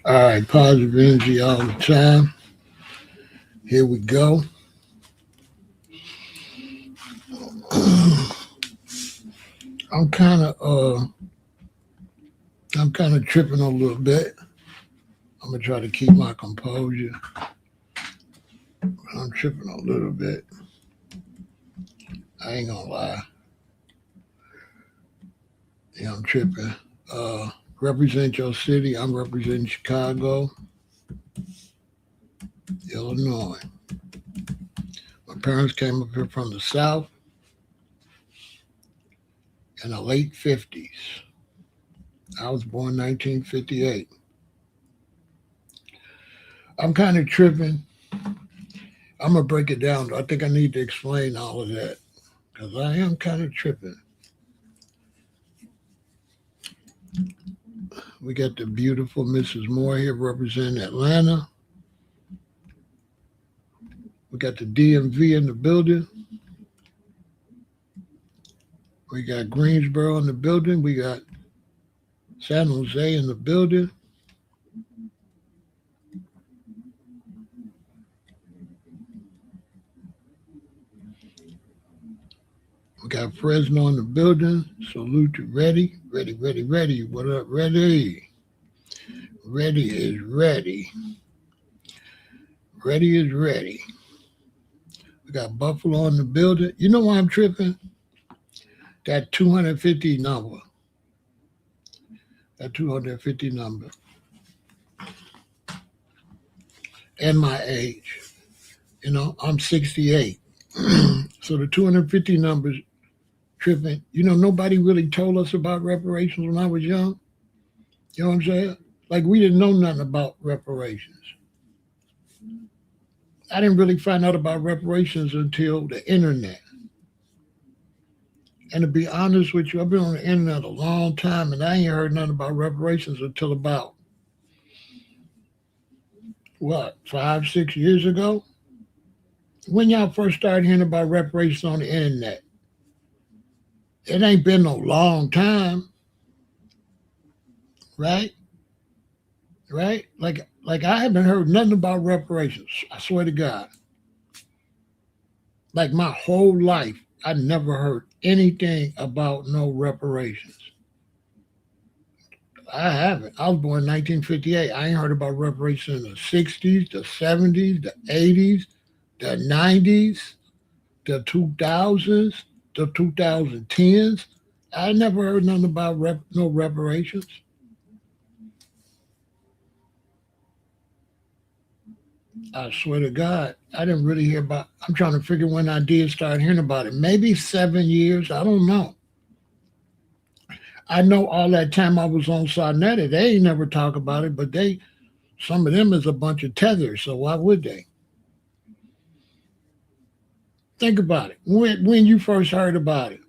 All right, positive energy all the time. Here we go. I'm kind of I'm kind of tripping a little bit. I'm gonna try to keep my composure. I'm tripping a little bit. I ain't gonna lie. Yeah, I'm tripping. Represent your city. I'm representing Chicago, Illinois. My parents came up here from the South in the late 50s. I was born 1958. I'm kind of tripping. I'm going to break it down. I think I need to explain all of that because I am kind of tripping. We got the beautiful Mrs. Moore here representing Atlanta. We got the DMV in the building. We got Greensboro in the building. We got San Jose in the building. We got Fresno in the building. Salute to Ready. Ready, ready, ready. What up, Ready? Ready is ready. Ready is ready. We got Buffalo in the building. You know why I'm tripping? That 250 number. That 250 number. And my age. You know, I'm 68. So the 250 numbers tripping. You know, nobody really told us about reparations when I was young. You know what I'm saying? Like, we didn't know nothing about reparations. I didn't really find out about reparations until the internet. And to be honest with you, I've been on the internet a long time and I ain't heard nothing about reparations until about, what, 5, 6 years ago? When y'all first started hearing about reparations on the internet? It ain't been no long time, right? Right? Like I haven't heard nothing about reparations. I swear to God. Like my whole life, I never heard anything about no reparations. I haven't. I was born in 1958. I ain't heard about reparations in the 60s, the 70s, the 80s, the 90s, the 2000s, the 2010s. I never heard nothing about no reparations. I swear to God, I didn't really hear about. I'm trying to figure when I did start hearing about it. Maybe 7 years. I don't know. I know all that time I was on Sarnetta, they ain't never talk about it, but some of them is a bunch of tethers, so why would they? Think about it. When you first heard about it,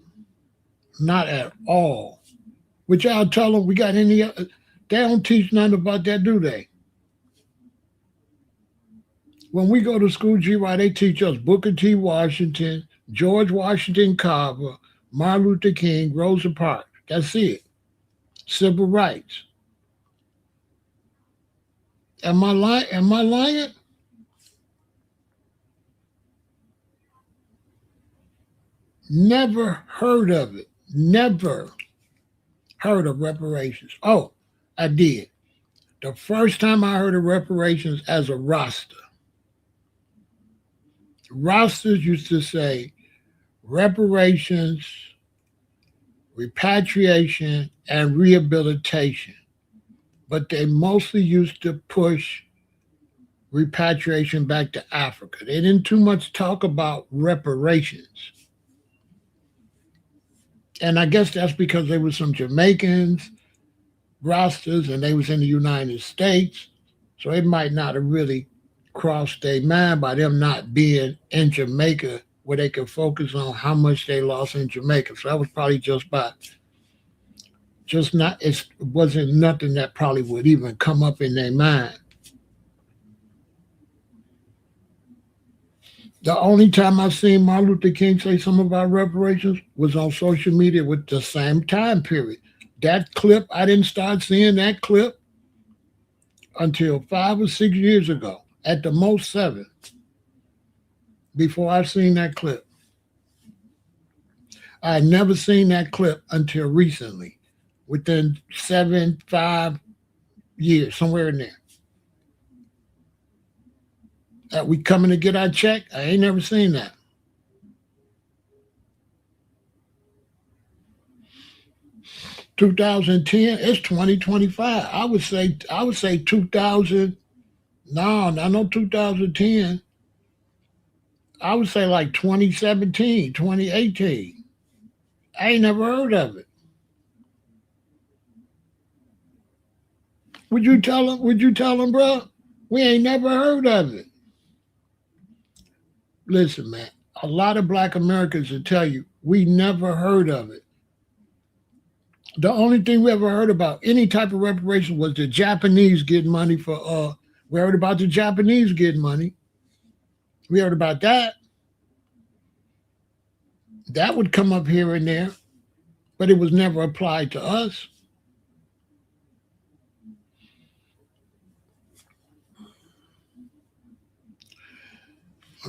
not at all. Which y'all tell them we got any? They don't teach nothing about that, do they? When we go to school, GY, they teach us Booker T. Washington, George Washington Carver, Martin Luther King, Rosa Parks. That's it. Civil rights. Am I lying? Am I lying? Never heard of it. Never heard of reparations. Oh, I did. The first time I heard of reparations as a roster. Rosters used to say reparations, repatriation, and rehabilitation. But they mostly used to push repatriation back to Africa. They didn't too much talk about reparations. And I guess that's because there were some Jamaicans rosters and they was in the United States. So it might not have really crossed their mind by them not being in Jamaica where they could focus on how much they lost in Jamaica. So that was probably just not, it wasn't nothing that probably would even come up in their mind. The only time I seen Martin Luther King say something about reparations was on social media with the same time period. That clip, I didn't start seeing that clip until 5 or 6 years ago, at the most 7, before I seen that clip. I had never seen that clip until recently, within 7, 5 years, somewhere in there. We coming to get our check? I ain't never seen that. (2010) it's 2025. I would say 2000. No 2010. I would say like 2017, 2018. I ain't never heard of it. Would you tell them, bro? We ain't never heard of it. Listen, man, a lot of black Americans will tell you we never heard of it. The only thing we ever heard about any type of reparation was the Japanese getting money for we heard about the Japanese getting money. We heard about that. That would come up here and there, but it was never applied to us.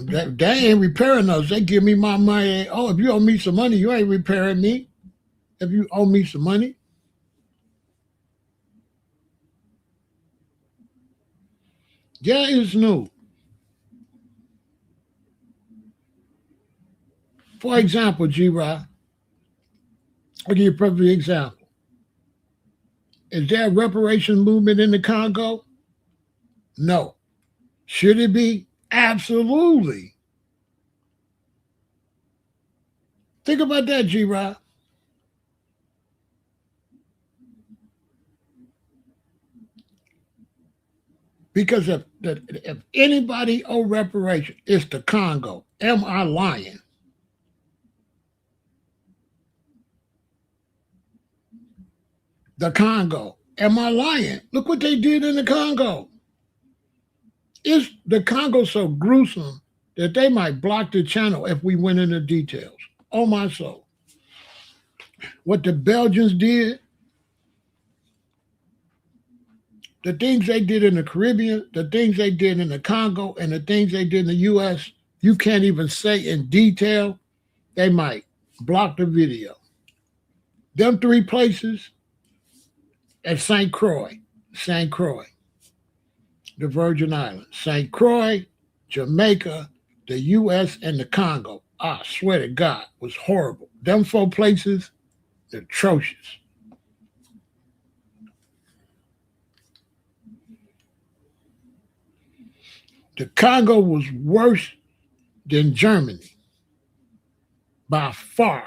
They ain't repairing us. They give me my money. Oh, if you owe me some money, you ain't repairing me. If you owe me some money. Yeah, it's new. For example, G-Rod, I'll give you a perfect example. Is there a reparation movement in the Congo? No. Should it be? Absolutely. Think about that, G-Rod. Because if anybody owe reparation, it's the Congo. Am I lying? The Congo. Am I lying? Look what they did in the Congo. Is the Congo so gruesome that they might block the channel if we went into details? Oh my soul. What the Belgians did, the things they did in the Caribbean, the things they did in the Congo, and the things they did in the U.S., you can't even say in detail. They might block the video. Them 3 places at St. Croix, the Virgin Islands, St. Croix, Jamaica, the U.S., and the Congo. I swear to God, was horrible. Them 4 places, atrocious. The Congo was worse than Germany by far,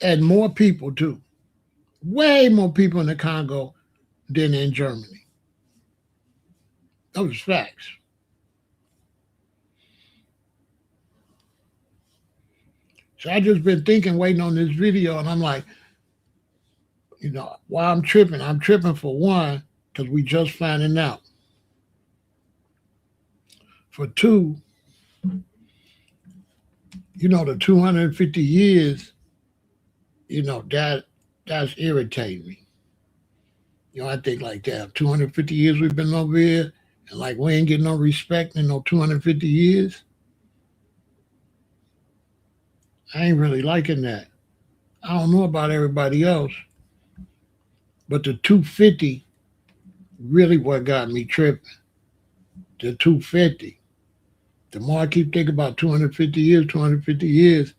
and more people too. Way more people in the Congo than in Germany. Those facts. So I just been thinking, waiting on this video, and I'm like, why I'm tripping for one, because we just finding out. For 2, the 250 years, that's irritating me. I think like that. 250 years we've been over here, and like we ain't getting no respect in no 250 years. I ain't really liking that. I don't know about everybody else, but the 250 really what got me tripping. The 250. The more I keep thinking about 250 years,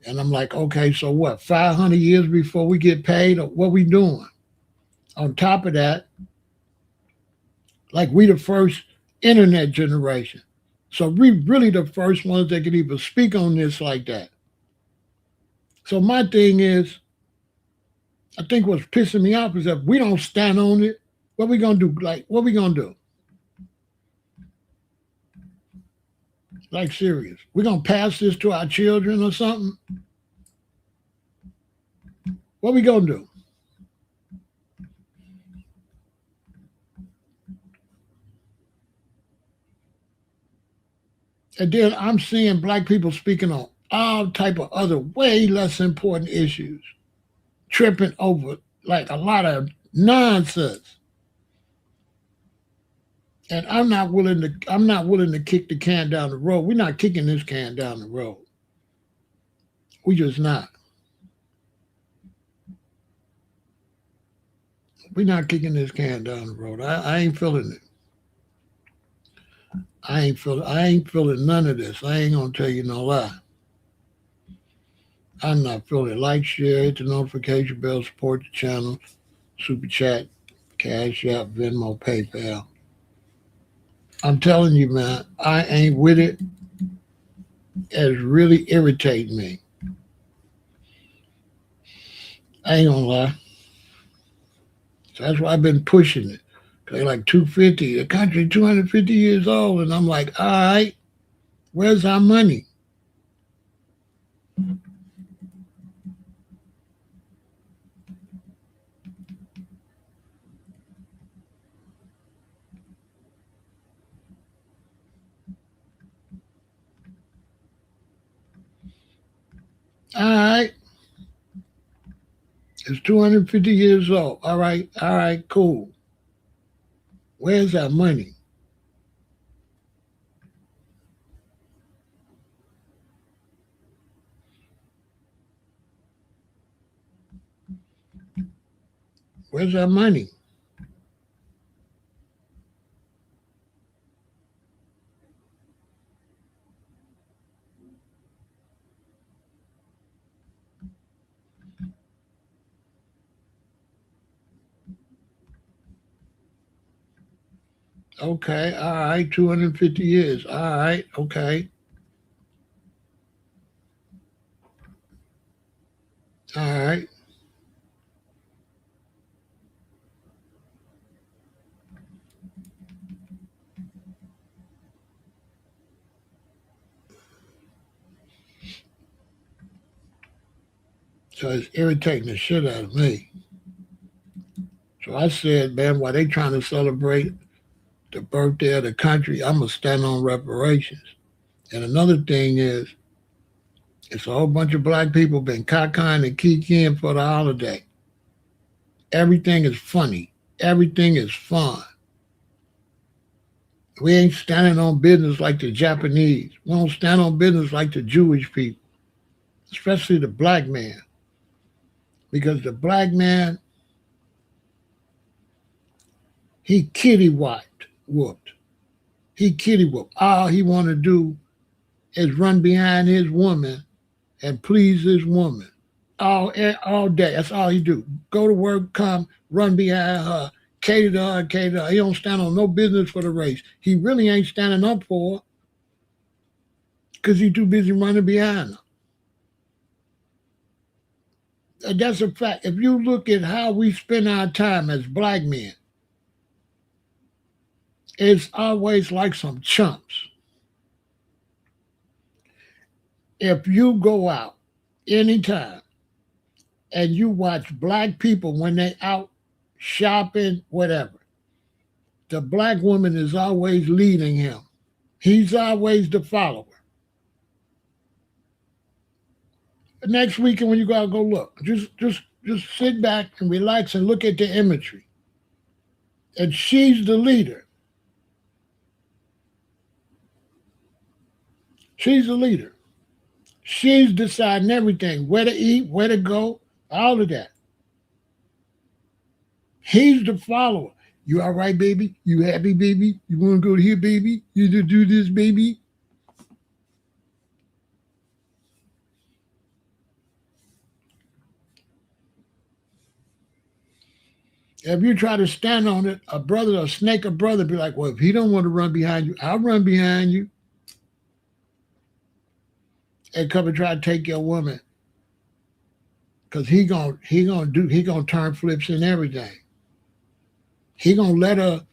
and I'm like, okay, so what, 500 years before we get paid, or what we doing? On top of that, like we the first internet generation. So we really the first ones that could even speak on this like that. So my thing is, I think what's pissing me off is that we don't stand on it. What we gonna do? Like, what we gonna do? Like serious. We're gonna pass this to our children or something? What we gonna do? And then I'm seeing black people speaking on all type of other way less important issues, tripping over like a lot of nonsense. And I'm not willing to kick the can down the road. We're not kicking this can down the road. We just not. We're not kicking this can down the road. I ain't feeling it. I ain't feeling none of this. I ain't gonna tell you no lie. I'm not feeling it. Like, share, hit the notification bell, support the channel, super chat, cash app, Venmo, PayPal. I'm telling you, man, I ain't with it. It's really irritating me. I ain't gonna lie. So that's why I've been pushing it. They like 250, the country 250 years old, and I'm like, all right, where's our money? All right, it's 250 years old. All right, cool. Where's our money? Where's our money? Okay, all right, 250 years. All right, okay, all right. So it's irritating the shit out of me. So I said, man, while they trying to celebrate the birthday of the country, I'm gonna stand on reparations. And another thing is, it's a whole bunch of black people been cockeying and kikiing for the holiday. Everything is funny. Everything is fun. We ain't standing on business like the Japanese. We don't stand on business like the Jewish people, especially the black man. Because the black man, he kitty whooped. He kitty whooped. All he want to do is run behind his woman and please his woman. All day. That's all he do. Go to work, come, run behind her, cater to her, cater to her. He don't stand on no business for the race. He really ain't standing up for her because he too busy running behind her. And that's a fact. If you look at how we spend our time as black men, it's always like some chumps. If you go out anytime and you watch black people when they out shopping, whatever, the black woman is always leading him. He's always the follower. Next weekend when you gotta go look, just sit back and relax and look at the imagery. And she's the leader. She's the leader. She's deciding everything, where to eat, where to go, all of that. He's the follower. You all right, baby? You happy, baby? You want to go here, baby? You to do this, baby? If you try to stand on it, a snake a brother, be like, well, if he don't want to run behind you, I'll run behind you and come and try to take your woman. Cause he gonna turn flips and everything. He gonna let her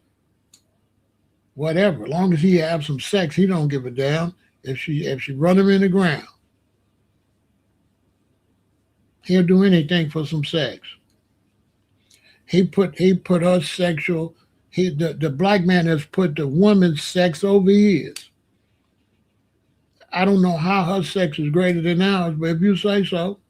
whatever. As long as he have some sex, he don't give a damn. If she run him in the ground, he'll do anything for some sex. He put her sexual. The black man has put the woman's sex over his. I don't know how her sex is greater than ours, but if you say so,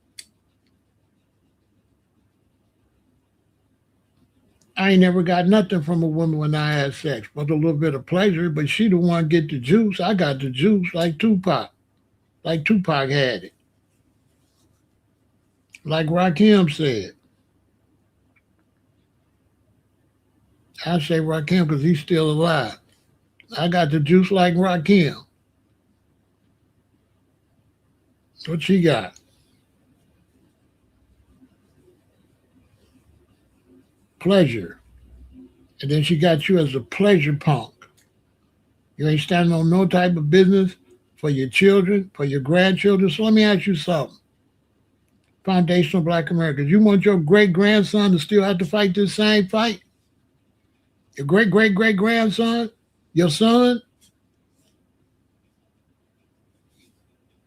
I ain't never got nothing from a woman when I had sex, but a little bit of pleasure. But she the one get the juice. I got the juice like Tupac had it, like Rakim said. I say Rakim because he's still alive. I got the juice like Rakim. What she got? Pleasure. And then she got you as a pleasure punk. You ain't standing on no type of business for your children, for your grandchildren. So let me ask you something. Foundational Black Americans, you want your great grandson to still have to fight this same fight? Your great grandson? Your son?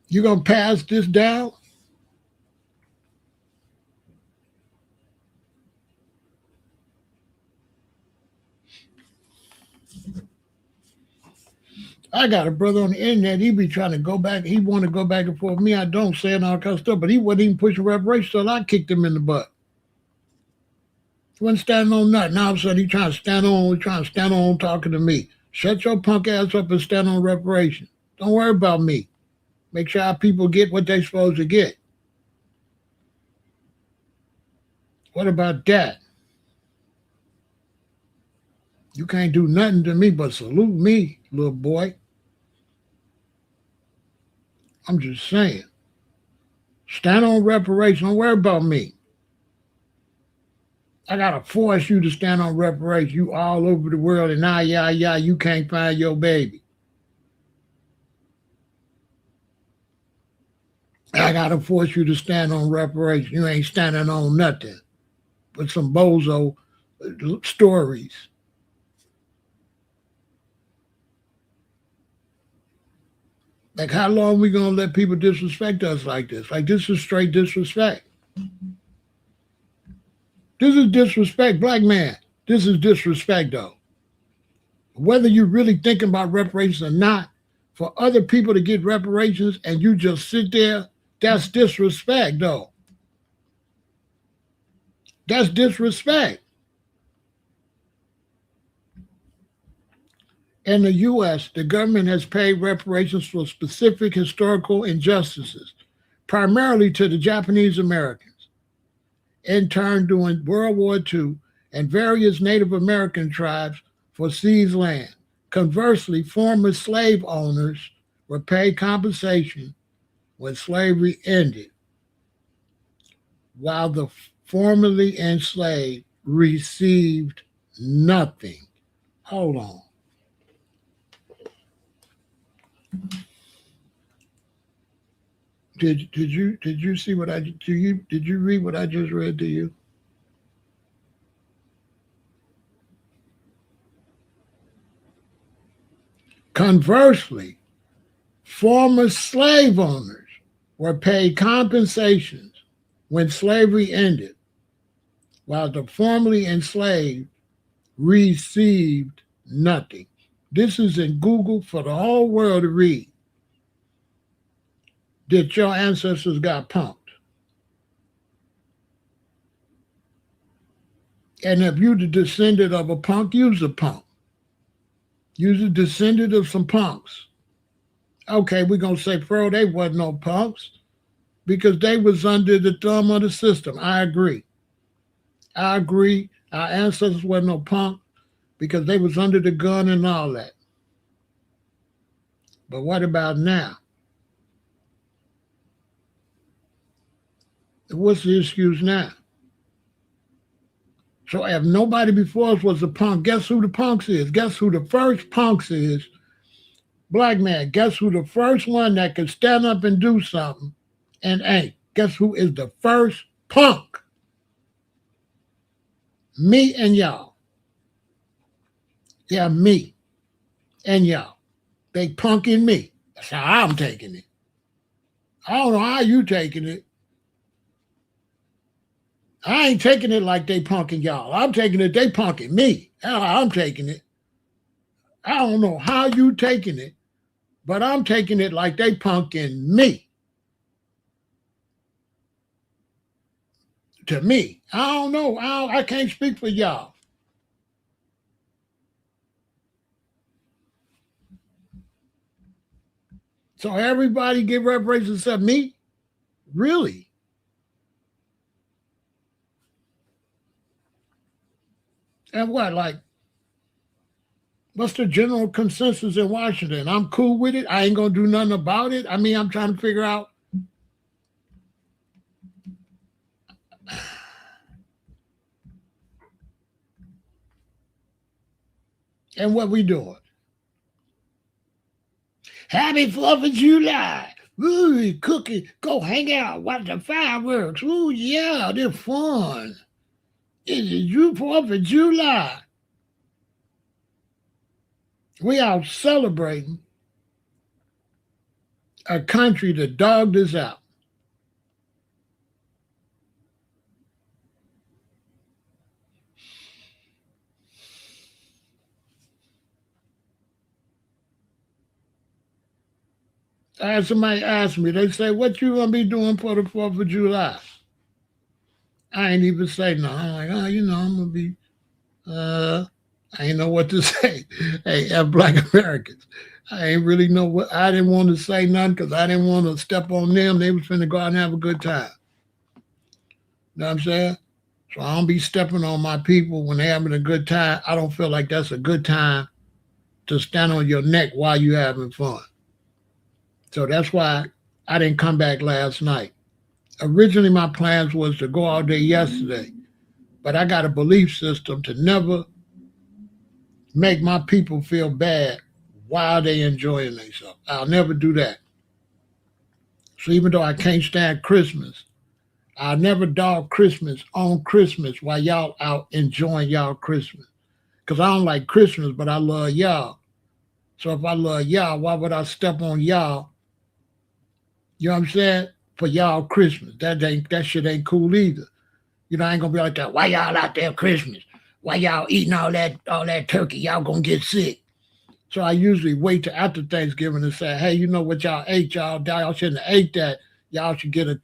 You gonna pass this down? I got a brother on the internet. He be trying to go back. He want to go back and forth with me. I don't say all kind of stuff, but he wasn't even pushing reparations till I kicked him in the butt. He wasn't standing on nothing. Now all of a sudden he trying to stand on talking to me. Shut your punk ass up and stand on reparations. Don't worry about me. Make sure our people get what they supposed to get. What about that? You can't do nothing to me but salute me, little boy. I'm just saying. Stand on reparations. Don't worry about me. I gotta force you to stand on reparations. You all over the world, and now, you can't find your baby. I gotta force you to stand on reparations. You ain't standing on nothing but some bozo stories. Like, how long we gonna let people disrespect us like this? Like, this is straight disrespect. This is disrespect, black man. This is disrespect, though. Whether you're really thinking about reparations or not, for other people to get reparations and you just sit there, that's disrespect, though. That's disrespect. In the U.S., the government has paid reparations for specific historical injustices, primarily to the Japanese Americans, in turn during World War II, and various Native American tribes for seized land. Conversely, former slave owners were paid compensation when slavery ended, while the formerly enslaved received nothing. Hold on. Did you see what I did you read what I just read to you? Conversely, former slave owners were paid compensations when slavery ended, while the formerly enslaved received nothing. This is in Google for the whole world to read. That your ancestors got punked. And if you're the descendant of a punk, use a punk. Use a descendant of some punks. Okay, we're going to say, bro, they wasn't no punks because they was under the thumb of the system. I agree. Our ancestors wasn't no punk because they was under the gun and all that. But what about now? What's the excuse now? So if nobody before us was a punk, guess who the punks is? Guess who the first punks is? Black man. Guess who the first one that could stand up and do something and ain't? Guess who is the first punk? Me and y'all. Yeah, me and y'all. They punking me. That's how I'm taking it. I don't know how you taking it. I ain't taking it like they punking y'all. I'm taking it they punking me. That's how I'm taking it. I don't know how you taking it, but I'm taking it like they punking me. To me. I don't know. I can't speak for y'all. So everybody get reparations except me? Really? And what, like, what's the general consensus in Washington? I'm cool with it. I ain't gonna do nothing about it. I mean, I'm trying to figure out. And what we doing? Happy 4th of July. Ooh, cookie, go hang out, watch the fireworks. Ooh, yeah, they're fun. It's the 4th of July. We out celebrating a country that dogged us out. I had somebody ask me, they say, what you gonna be doing for the 4th of July? I ain't even say no. I'm like, oh, I'm gonna be I ain't know what to say. Hey, black Americans. I ain't really know what I didn't want to say nothing because I didn't want to step on them. They was finna go out and have a good time. You know what I'm saying? So I don't be stepping on my people when they having a good time. I don't feel like that's a good time to stand on your neck while you having fun. So that's why I didn't come back last night. Originally my plans was to go all day yesterday, but I got a belief system to never make my people feel bad while they enjoying themselves. I'll never do that. So even though I can't stand Christmas, I'll never dog Christmas on Christmas while y'all out enjoying y'all Christmas. Because I don't like Christmas, but I love y'all. So if I love y'all, why would I step on y'all? You know what I'm saying? For y'all Christmas. That shit ain't cool either. I ain't gonna be like that. Why y'all out there Christmas? Why y'all eating all that turkey? Y'all gonna get sick. So I usually wait till after Thanksgiving and say, hey, you know what y'all ate? Y'all shouldn't have ate that. Y'all should get a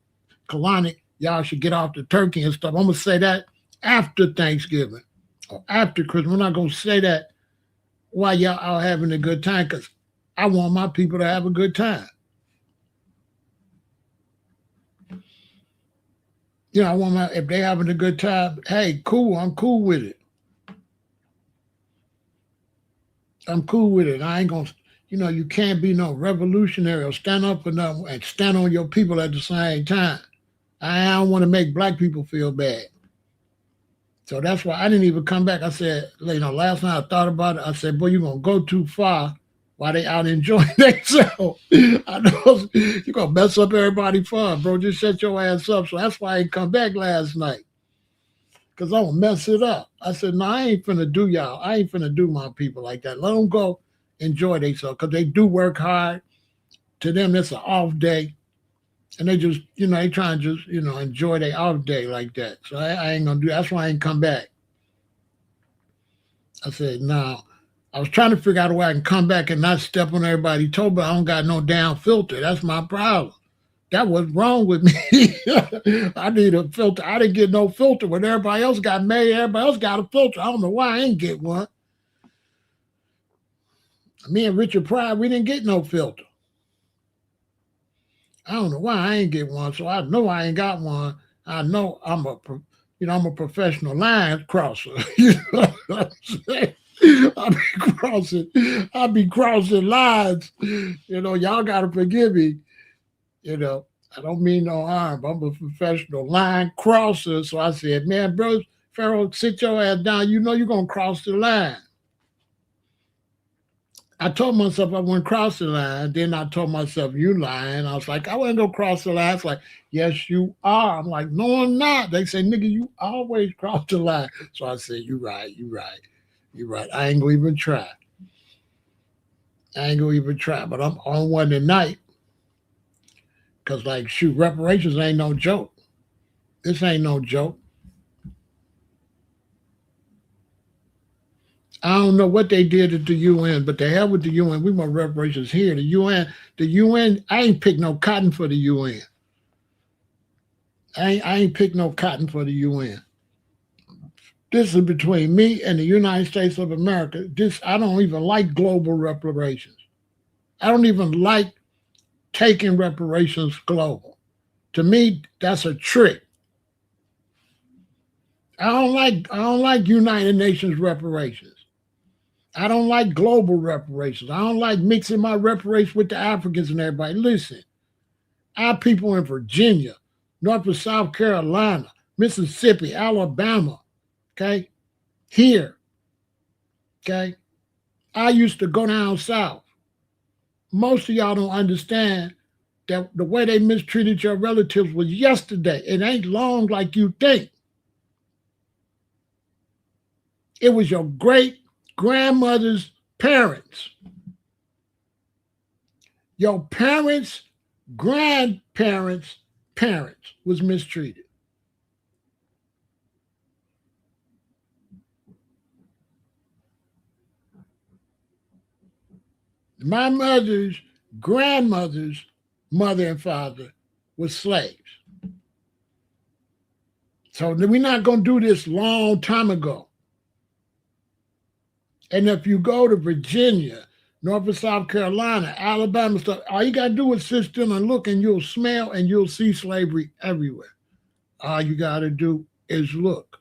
colonic. Y'all should get off the turkey and stuff. I'm going to say that after Thanksgiving or after Christmas. I'm not going to say that while y'all out having a good time because I want my people to have a good time. I want if they having a good time, hey, cool. I'm cool with it. I'm cool with it. I ain't going to, you can't be no revolutionary or stand up for nothing and stand on your people at the same time. I don't want to make black people feel bad. So that's why I didn't even come back. I said, last night I thought about it. I said, boy, you're going to go too far while they out enjoying themselves. I know you're going to mess up everybody's fun, bro. Just shut your ass up. So that's why I didn't come back last night. Because I'm going to mess it up. I said, no, I ain't finna do y'all. I ain't finna do my people like that. Let them go enjoy themselves because they do work hard. To them, it's an off day. And they just, they try and just, enjoy their off day like that. So I ain't going to do that. That's why I ain't come back. I said, no. I was trying to figure out a way I can come back and not step on everybody's toe, but I don't got no damn filter. That's my problem. That was wrong with me. I need a filter. I didn't get no filter when everybody else got made. Everybody else got a filter. I don't know why I ain't get one. Me and Richard Pryor, we didn't get no filter. I don't know why I ain't get one. So I know I ain't got one. I know I'm a professional line crosser. You know what I'm saying? I be crossing lines. Y'all gotta forgive me. I don't mean no harm. I'm a professional line crosser. So I said, man, bro, Pharaoh, sit your ass down. You know you're gonna cross the line. I told myself I wouldn't cross the line. Then I told myself, you lying. I was like, I wasn't gonna cross the line. It's like, yes, you are. I'm like, no, I'm not. They say, nigga, you always cross the line. So I said, you right. I ain't gonna even try. But I'm on one tonight. Cause like shoot, reparations ain't no joke. This ain't no joke. I don't know what they did at the UN, but the hell with the UN. We want reparations here. The UN. I ain't picked no cotton for the UN. I ain't picked no cotton for the UN. This is between me and the United States of America. I don't even like global reparations. I don't even like taking reparations global. To me, that's a trick. I don't like United Nations reparations. I don't like global reparations. I don't like mixing my reparations with the Africans and everybody. Listen, our people in Virginia, North and South Carolina, Mississippi, Alabama, okay, here, okay. I used to go down south. Most of y'all don't understand that the way they mistreated your relatives was yesterday. It ain't long like you think. It was your great grandmother's parents. Your parents' grandparents' parents was mistreated. My mother's grandmother's mother and father was slaves. So we're not going to do this long time ago. And if you go to Virginia, North and South Carolina, Alabama, stuff, all you got to do is sit still and look, and you'll smell and you'll see slavery everywhere. All you got to do is look.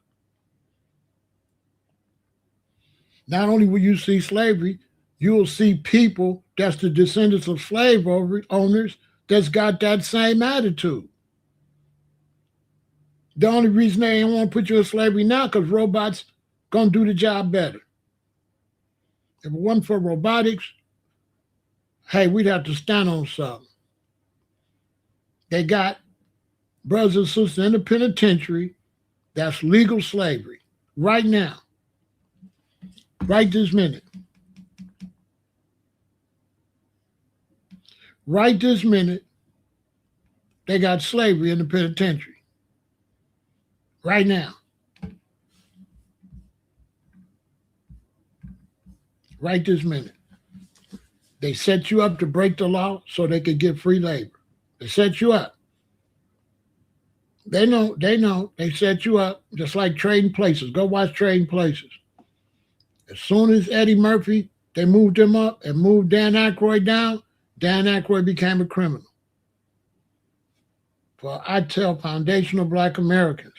Not only will you see slavery, you'll see people that's the descendants of slave owners that's got that same attitude. The only reason they ain't want to put you in slavery now because robots going to do the job better. If it wasn't for robotics, hey, we'd have to stand on something. They got brothers and sisters in the penitentiary that's legal slavery right now, right this minute. Right this minute, they got slavery in the penitentiary. Right now. Right this minute. They set you up to break the law so they could get free labor. They set you up. They know. They set you up just like Trading Places. Go watch Trading Places. As soon as Eddie Murphy, they moved him up and moved Dan Aykroyd down, Dan Aykroyd became a criminal. Well, I tell foundational Black Americans,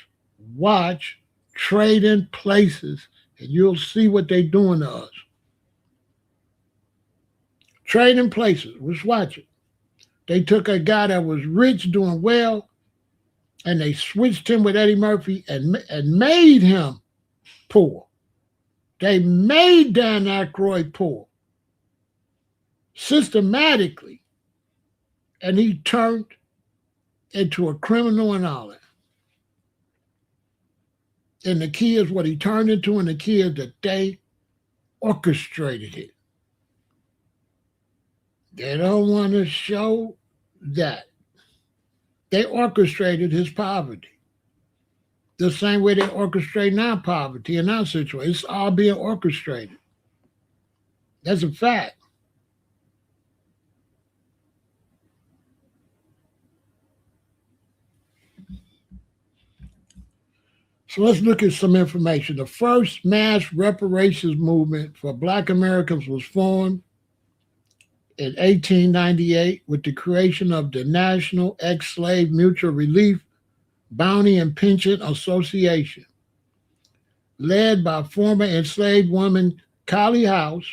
watch Trading Places and you'll see what they're doing to us. Trading Places, let's watch it. They took a guy that was rich, doing well, and they switched him with Eddie Murphy and made him poor. They made Dan Aykroyd poor systematically, and he turned into a criminal and all that. And the key is what he turned into, and the key is that they orchestrated it. They don't want to show that. They orchestrated his poverty. The same way they orchestrate our poverty in our situation. It's all being orchestrated. That's a fact. So let's look at some information. The first mass reparations movement for Black Americans was formed in 1898 with the creation of the National Ex-Slave Mutual Relief Bounty and Pension Association, led by former enslaved woman Callie House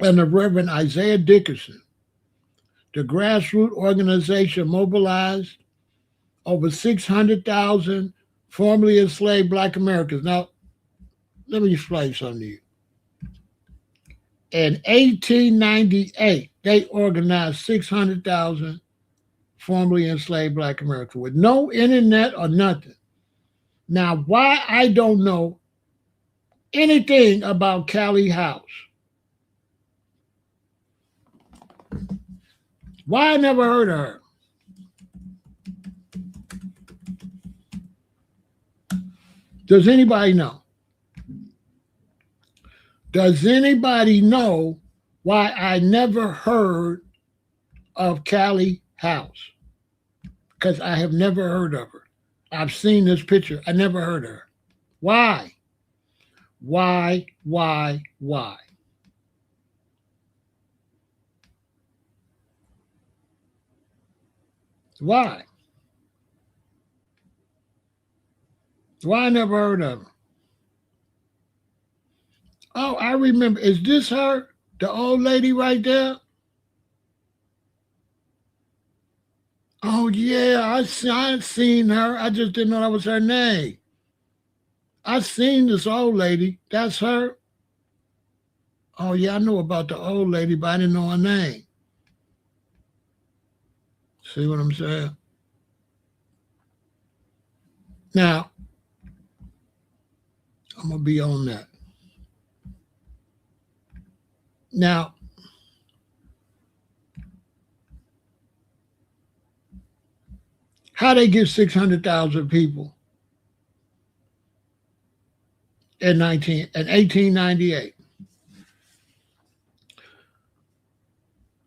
and the Reverend Isaiah Dickerson. The grassroots organization mobilized over 600,000 formerly enslaved Black Americans. Now, let me explain something to you. In 1898, they organized 600,000 formerly enslaved Black Americans with no internet or nothing. Now, why I don't know anything about Callie House? Why I never heard of her? Does anybody know? Does anybody know why I never heard of Callie House? Because I have never heard of her. I've seen this picture. I never heard of her. Why? Why? Why? Why I never heard of her? Oh, I remember. Is this her? The old lady right there? Oh yeah, I seen her. I just didn't know that was her name. I seen this old lady. That's her. Oh yeah, I know about the old lady, but I didn't know her name. See what I'm saying? Now, I'm gonna be on that. Now, how they get 600,000 people in 1898?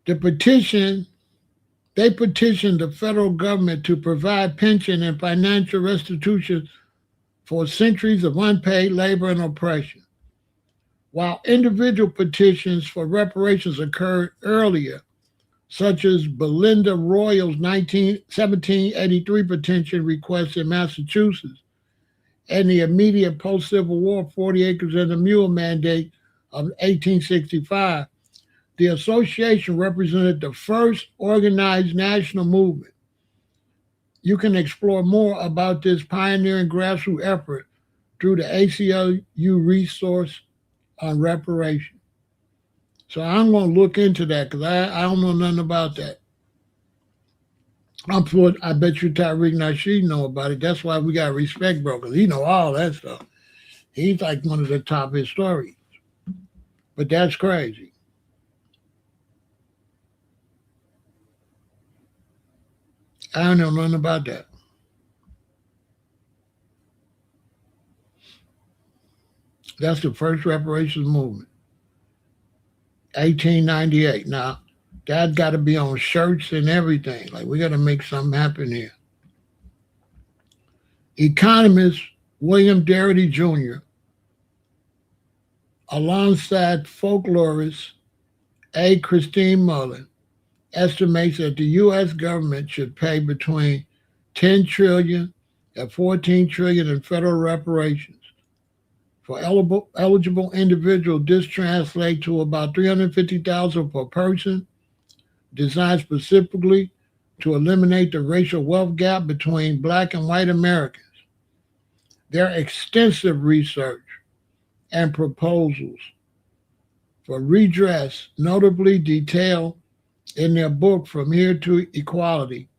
The petition, they petitioned the federal government to provide pension and financial restitution for centuries of unpaid labor and oppression. While individual petitions for reparations occurred earlier, such as Belinda Royal's 1783 petition request in Massachusetts and the immediate post-Civil War 40 Acres and a Mule mandate of 1865, the association represented the first organized national movement. You can explore more about this pioneering grassroots effort through the ACLU resource on reparation. So I'm going to look into that because I don't know nothing about that. I bet you Tyreek Nasheed know about it. That's why we got respect, bro, because he know all that stuff. He's like one of the top historians. But that's crazy. I don't know nothing about that. That's the first reparations movement. 1898. Now, that got to be on shirts and everything. Like, we got to make something happen here. Economist William Darity Jr., alongside folklorist A. Christine Mullen, estimates that the U.S. government should pay between 10 trillion and 14 trillion in federal reparations. For eligible individuals, this translates to about 350,000 per person, designed specifically to eliminate the racial wealth gap between Black and white Americans. Their extensive research and proposals for redress, notably detailed in their book From Here to Equality,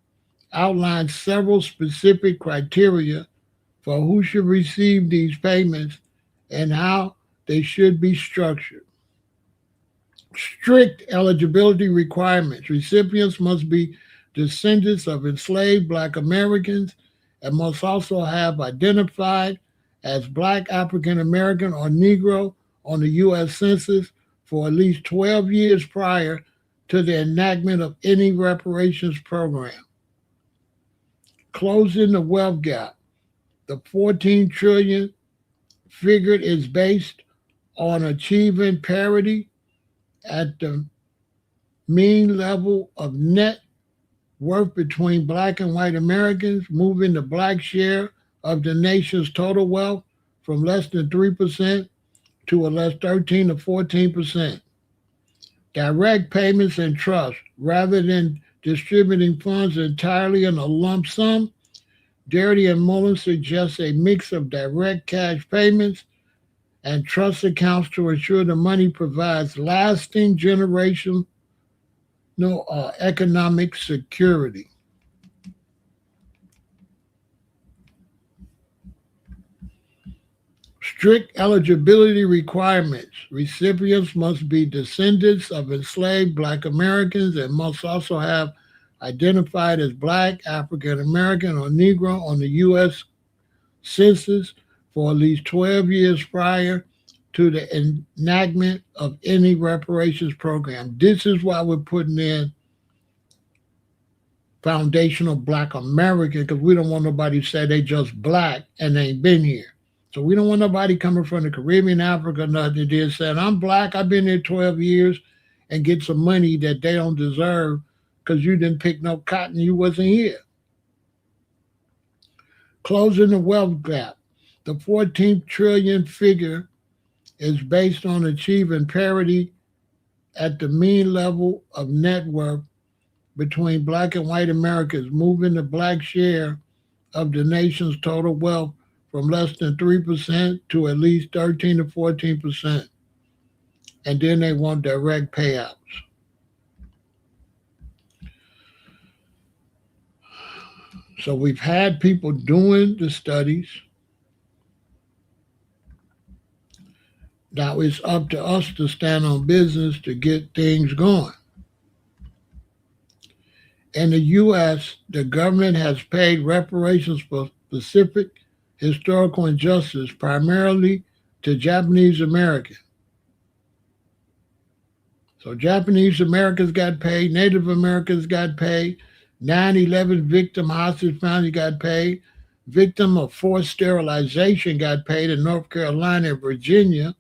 outline several specific criteria for who should receive these payments and how they should be structured. Strict eligibility requirements. Recipients must be descendants of enslaved Black Americans and must also have identified as Black, African American, or Negro on the U.S. Census for at least 12 years prior to the enactment of any reparations program. Closing the wealth gap. The 14 trillion figured is based on achieving parity at the mean level of net worth between Black and white Americans, moving the Black share of the nation's total wealth from less than 3% to a less 13 to 14%. Direct payments and trust, rather than distributing funds entirely in a lump sum, Darity and Mullen suggest a mix of direct cash payments and trust accounts to ensure the money provides lasting generational economic security. Strict eligibility requirements. Recipients must be descendants of enslaved Black Americans and must also have identified as Black, African American, or Negro on the U.S. Census for at least 12 years prior to the enactment of any reparations program. This is why we're putting in foundational Black American, because we don't want nobody to say they just Black and they ain't been here. So we don't want nobody coming from the Caribbean, Africa, nothing, just saying, I'm Black, I've been here 12 years, and get some money that they don't deserve because you didn't pick no cotton, you wasn't here. Closing the wealth gap. The 14th trillion figure is based on achieving parity at the mean level of net worth between black and white Americans, moving the black share of the nation's total wealth from less than 3% to at least 13 to 14%. And then they want direct payouts. So we've had people doing the studies. Now it's up to us to stand on business to get things going. In the U.S., the government has paid reparations for specific historical injustice, primarily to Japanese Americans. So Japanese Americans got paid, Native Americans got paid, 9/11 victim hostage families got paid, victim of forced sterilization got paid in North Carolina and Virginia.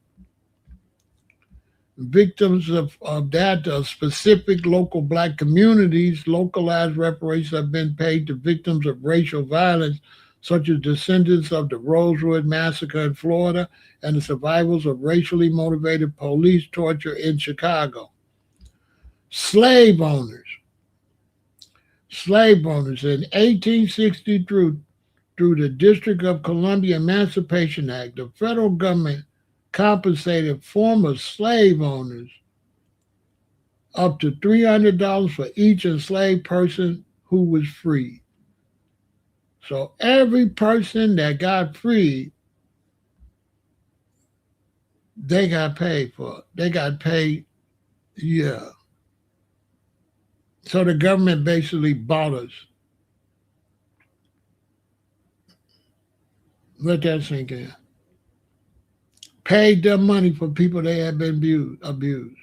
Victims of that specific local black communities, localized reparations have been paid to victims of racial violence, such as descendants of the Rosewood Massacre in Florida and the survivors of racially motivated police torture in Chicago. Slave owners in 1860 through the District of Columbia Emancipation Act, the federal government compensated former slave owners up to $300 for each enslaved person who was freed. So every person that got freed, they got paid for. They got paid, yeah. So the government basically bought us. Let that sink in. Paid them money for people they had been abused.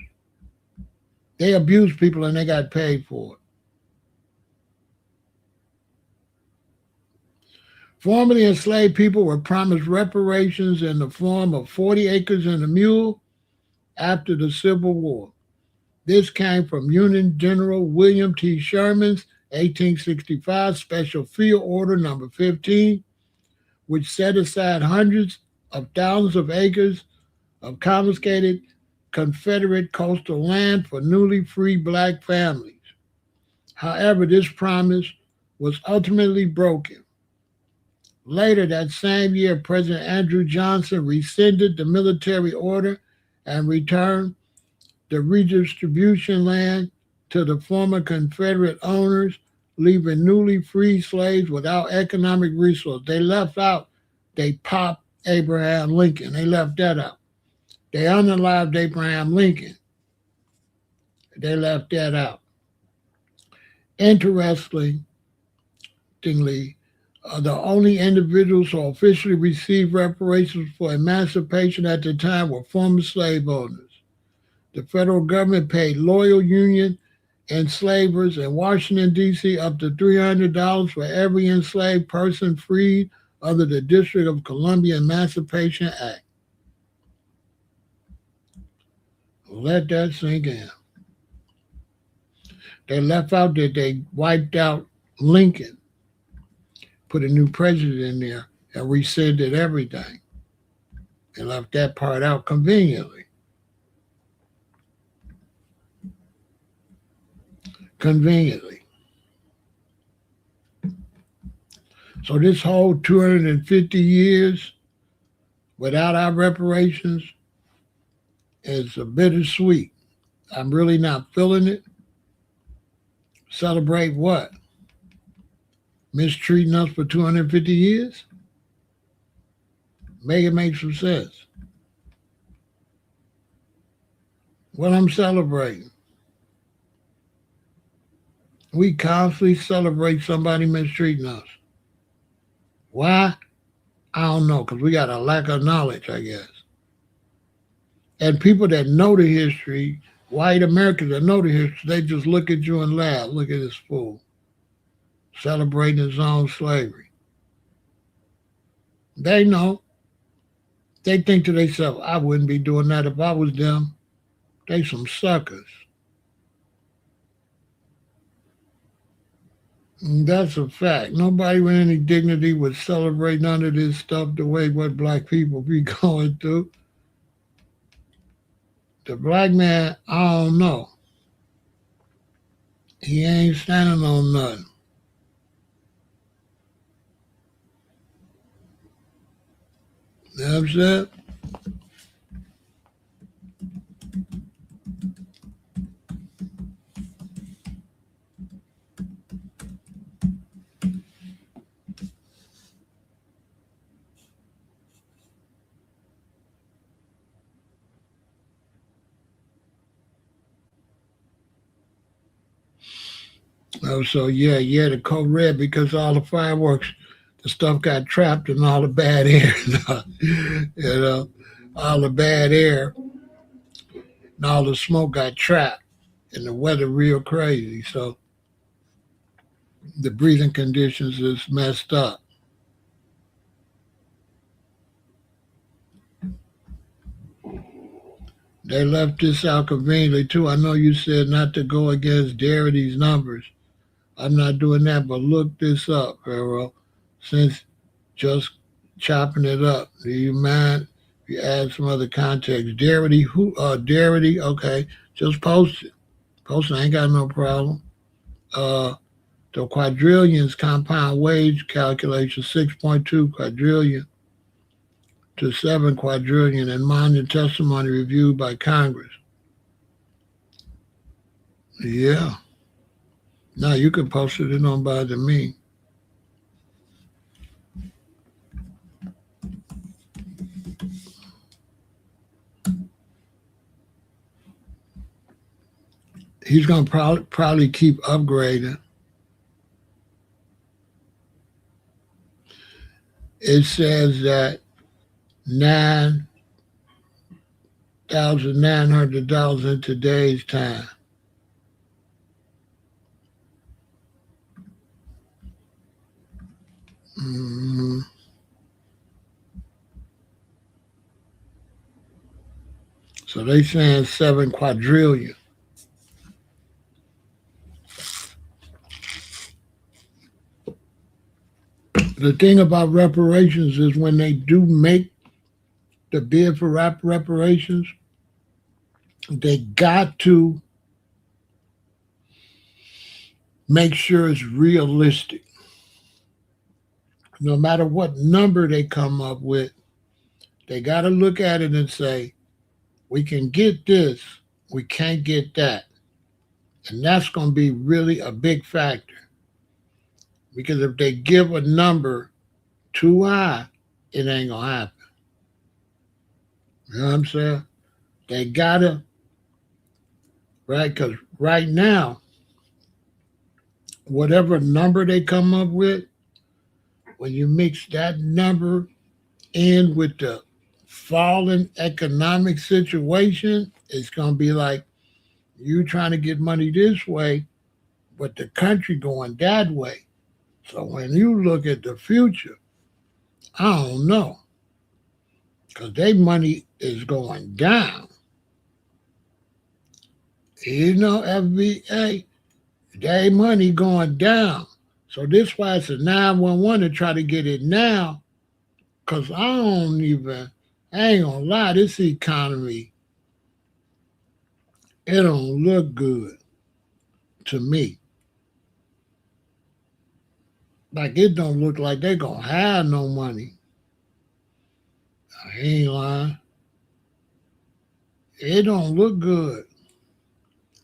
They abused people and they got paid for it. Formerly enslaved people were promised reparations in the form of 40 acres and a mule after the Civil War. This came from Union General William T. Sherman's 1865 Special Field Order Number 15, which set aside hundreds of thousands of acres of confiscated Confederate coastal land for newly free black families. However, this promise was ultimately broken. Later that same year, President Andrew Johnson rescinded the military order and returned the redistribution land to the former Confederate owners, leaving newly freed slaves without economic resource. They left out, they popped Abraham Lincoln. They left that out. They unalived Abraham Lincoln. They left that out. Interestingly, the only individuals who officially received reparations for emancipation at the time were former slave owners. The federal government paid loyal Union enslavers in Washington, D.C. up to $300 for every enslaved person freed under the District of Columbia Emancipation Act. Let that sink in. They left out that they wiped out Lincoln, put a new president in there, and rescinded everything. They left that part out conveniently. So this whole 250 years without our reparations is a bittersweet. I'm really not feeling it. Celebrate what? Mistreating us for 250 years? Make it make some sense. What I'm celebrating. We constantly celebrate somebody mistreating us. Why? I don't know, because we got a lack of knowledge, I guess. And people that know the history, white Americans that know the history, they just look at you and laugh. Look at this fool celebrating his own slavery. They know. They think to themselves, I wouldn't be doing that if I was them. They some suckers. That's a fact. Nobody with any dignity would celebrate none of this stuff the way what black people be going through. The black man, I don't know. He ain't standing on nothing. You know what I'm saying? Oh, so yeah, the code red because all the fireworks, the stuff got trapped in all the bad air. you know, all the bad air and all the smoke got trapped, and the weather real crazy. So the breathing conditions is messed up. They left this out conveniently too. I know you said not to go against Darity's numbers. I'm not doing that, but look this up, Pharaoh. Since just chopping it up, do you mind if you add some other context? Darity, who? Darity. Okay, just post it. Post it. I ain't got no problem. Uh, the quadrillions compound wage calculation 6.2 quadrillion to 7 quadrillion in mining testimony reviewed by Congress. Yeah. Now you can post it. It don't bother me. He's gonna probably keep upgrading. It says that $9,900 in today's time. hmm So they saying 7 quadrillion. The thing about reparations is when they do make the bid for reparations, they got to make sure it's realistic. No matter what number they come up with, they got to look at it and say, we can get this, we can't get that. And that's going to be really a big factor. Because if they give a number too high, it ain't going to happen. You know what I'm saying? They got to, right? Because right now, whatever number they come up with, when you mix that number in with the falling economic situation, it's going to be like you trying to get money this way, but the country going that way. So when you look at the future, I don't know, because their money is going down. You know, FBA, their money going down. So this why it's a 911 to try to get it now, because I ain't gonna lie, this economy, it don't look good to me. Like it don't look like they gonna have no money. I ain't lying. It don't look good.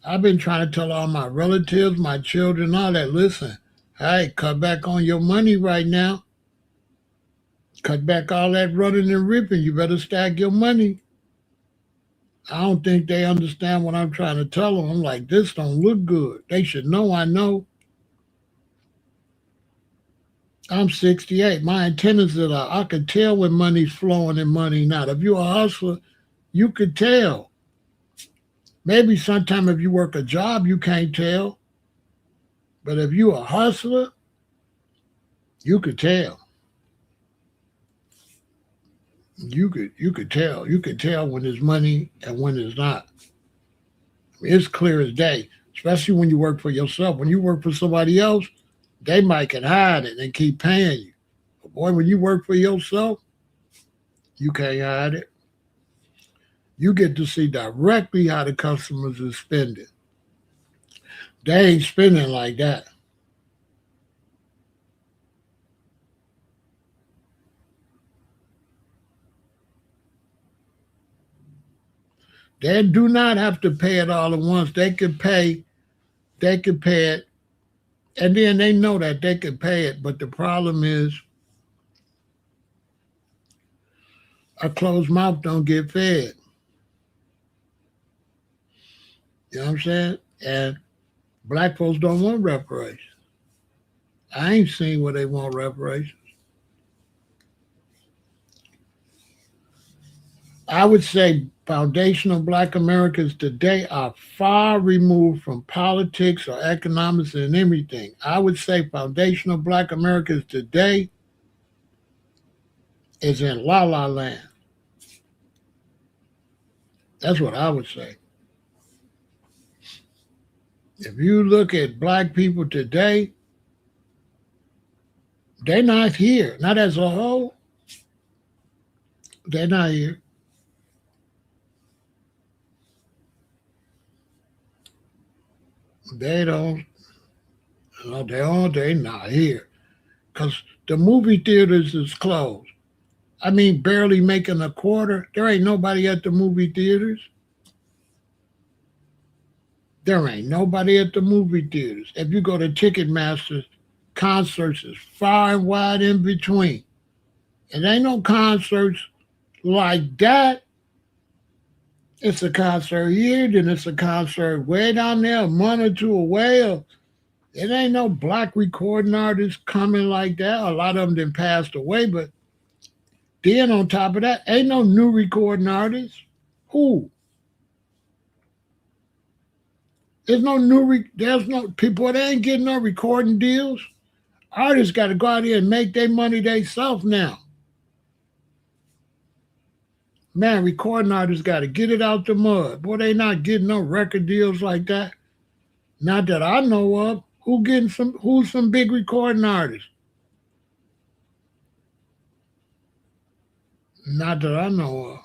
I've been trying to tell all my relatives, my children, all that. Listen, hey, cut back on your money right now. Cut back all that running and ripping. You better stack your money. I don't think they understand what I'm trying to tell them. I'm like, this don't look good. They should know I know. I'm 68. My antennas are out. I could tell when money's flowing and money not. If you're a hustler, you could tell. Maybe sometime if you work a job, you can't tell. But if you're a hustler, you could tell. You could tell. You could tell when there's money and when there's not. It's clear as day, especially when you work for yourself. When you work for somebody else, They might can hide it and keep paying you. But boy, when you work for yourself, you can't hide it. You get to see directly how the customers are spending. They ain't spending like that. They do not have to pay it all at once. They could pay it, and then they know that they could pay it. But the problem is, a closed mouth don't get fed. You know what I'm saying? And black folks don't want reparations. I ain't seen where they want reparations. I would say foundational black Americans today are far removed from politics or economics and everything. I would say foundational black Americans today is in la la land. That's what I would say. If you look at black people today, they're not here. Not as a whole. They're not here. They don't. No, they not here. Because the movie theaters is closed. I mean, barely making a quarter. There ain't nobody at the movie theaters. There ain't nobody at the movie theaters. If you go to Ticketmaster, concerts is far and wide in between. It ain't no concerts like that. It's a concert here, then it's a concert way down there, a month or two away. Or it ain't no black recording artists coming like that. A lot of them then passed away, but then on top of that, ain't no new recording artists. Who? There's no people that ain't getting no recording deals. Artists got to go out here and make their money themselves now. Man, recording artists got to get it out the mud. Boy, they not getting no record deals like that. Not that I know of. Who's some big recording artists? Not that I know of.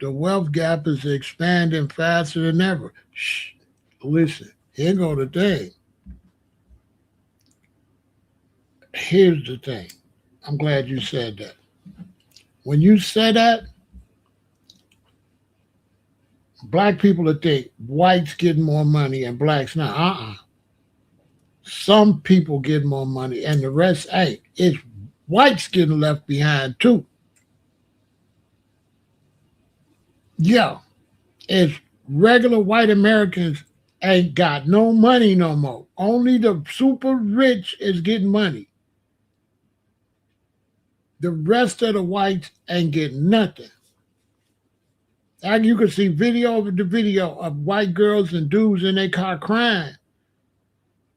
The wealth gap is expanding faster than ever. Shh, listen, here go the thing. Here's the thing. I'm glad you said that. When you say that, black people will think whites getting more money and blacks not. Some people get more money and the rest ain't. It's whites getting left behind too. Yeah, it's regular white Americans ain't got no money no more. Only the super rich is getting money. The rest of the whites ain't getting nothing. And you can see video over the video of white girls and dudes in their car crying.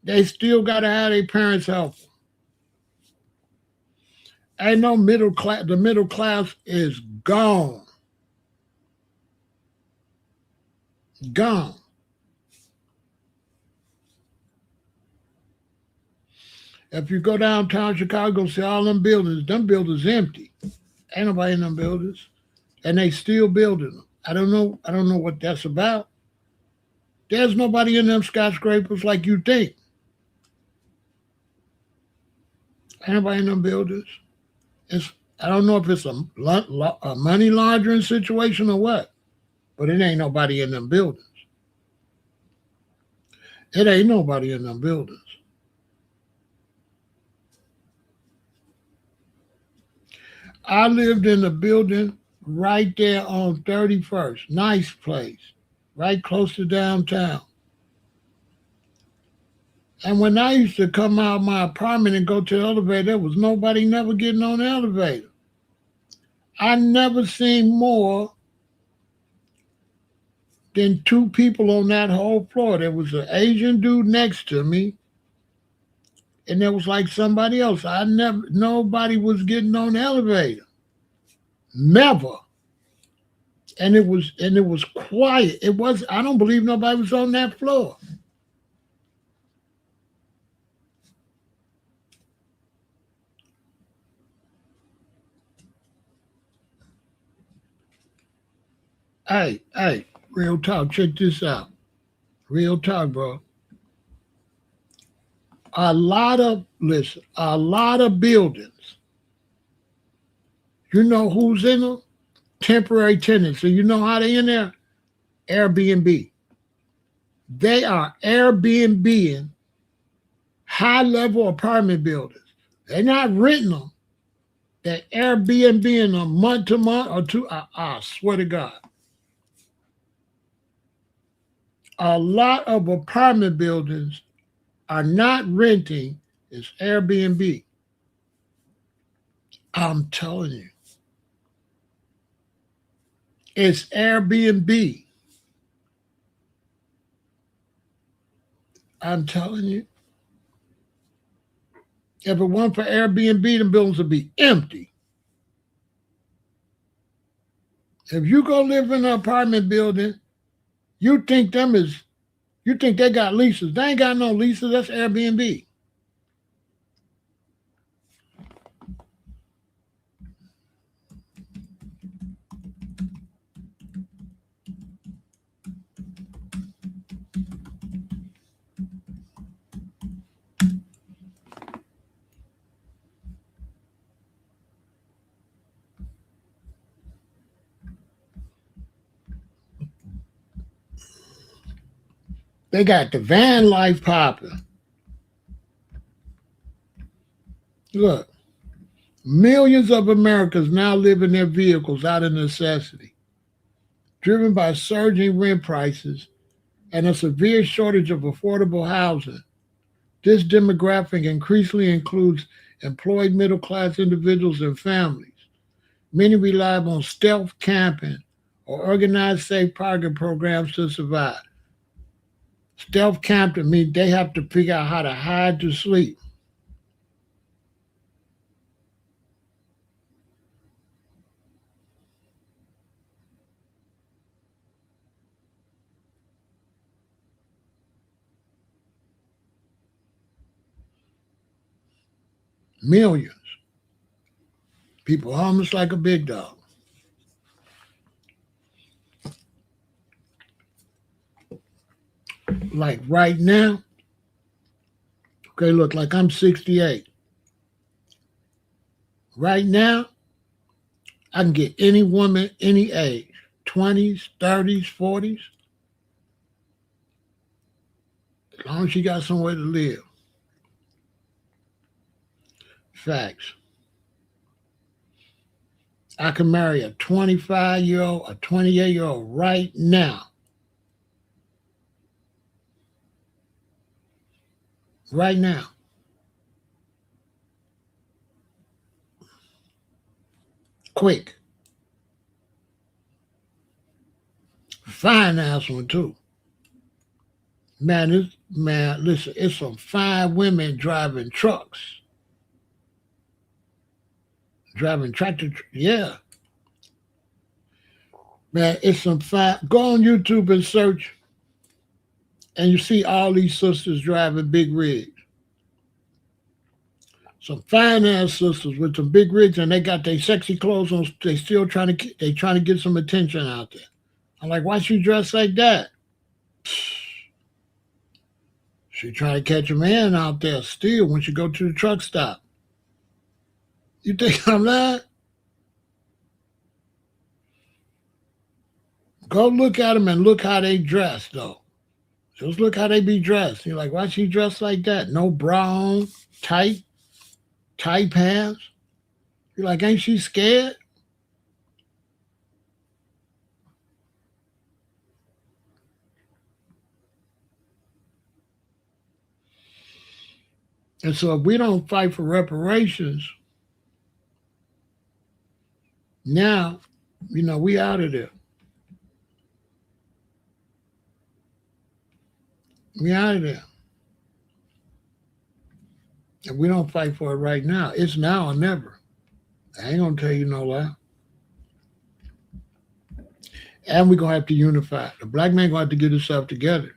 They still gotta have their parents help them. Ain't no middle class. The middle class is gone. Gone. If you go downtown Chicago, see all them buildings empty. Ain't nobody in them buildings. And they still building them. I don't know what that's about. There's nobody in them skyscrapers like you think. Ain't nobody in them buildings. It's I don't know if it's a money laundering situation or what, but it ain't nobody in them buildings. It ain't nobody in them buildings. I lived in a building right there on 31st. Nice place, right close to downtown. And when I used to come out of my apartment and go to the elevator, there was nobody never getting on the elevator. I never seen more than two people on that whole floor. There was an Asian dude next to me, and there was like somebody else. Nobody was getting on the elevator. Never. And it was quiet. I don't believe nobody was on that floor. Hey, real talk, check this out. Real talk, bro. A lot of buildings, you know who's in them? Temporary tenants. So you know how they in there? Airbnb. They are Airbnb high level apartment buildings. They're not renting them. They're Airbnb them month to month or two. I swear to God. A lot of apartment buildings are not renting, it's Airbnb. I'm telling you. It's Airbnb. I'm telling you. If it weren't for Airbnb, the buildings would be empty. If you go live in an apartment building, you think them is you think they got leases. They ain't got no leases, that's Airbnb. They got the van life popping. Look, millions of Americans now live in their vehicles out of necessity, driven by surging rent prices and a severe shortage of affordable housing. This demographic increasingly includes employed middle class individuals and families. Many rely on stealth camping or organized safe parking programs to survive. Stealth camping means they have to figure out how to hide to sleep. Millions. People homeless like a big dog. Like right now, okay, look, like I'm 68. Right now, I can get any woman, any age, 20s, 30s, 40s, as long as she got somewhere to live. Facts. I can marry a 25-year-old, a 28-year-old right now. Right now. Quick. Fine ass one too. Man, listen, it's some fine women driving trucks, driving yeah. Man, it's some fine. Go on YouTube and search, and you see all these sisters driving big rigs. Some fine ass sisters with some big rigs, and they got their sexy clothes on. They still trying to get some attention out there. I'm like, why she dressed like that? She trying to catch a man out there still when she go to the truck stop. You think I'm lying? Go look at them and look how they dress, though. Just look how they be dressed. You're like, why she dressed like that? No bra on, tight pants. You're like, ain't she scared? And so if we don't fight for reparations, now, we out of there. We out of there. And we don't fight for it right now. It's now or never. I ain't gonna tell you no lie. And we're gonna have to unify. The black man gonna have to get himself together.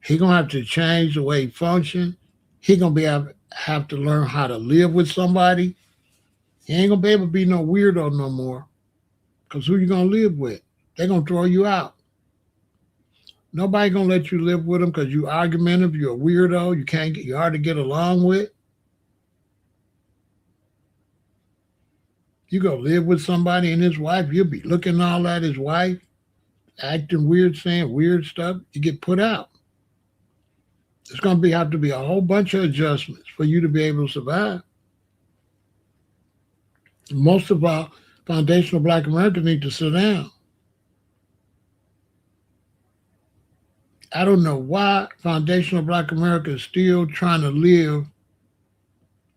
He gonna have to change the way he function. He gonna have to learn how to live with somebody. He ain't gonna be able to be no weirdo no more. Cause who you gonna live with? They gonna throw you out. Nobody gonna let you live with them because you argumentative. You're a weirdo. You hard to get along with. You go live with somebody and his wife. You'll be looking all at his wife, acting weird, saying weird stuff. You get put out. It's gonna have to be a whole bunch of adjustments for you to be able to survive. Most of our foundational black Americans need to sit down. I don't know why foundational black America is still trying to live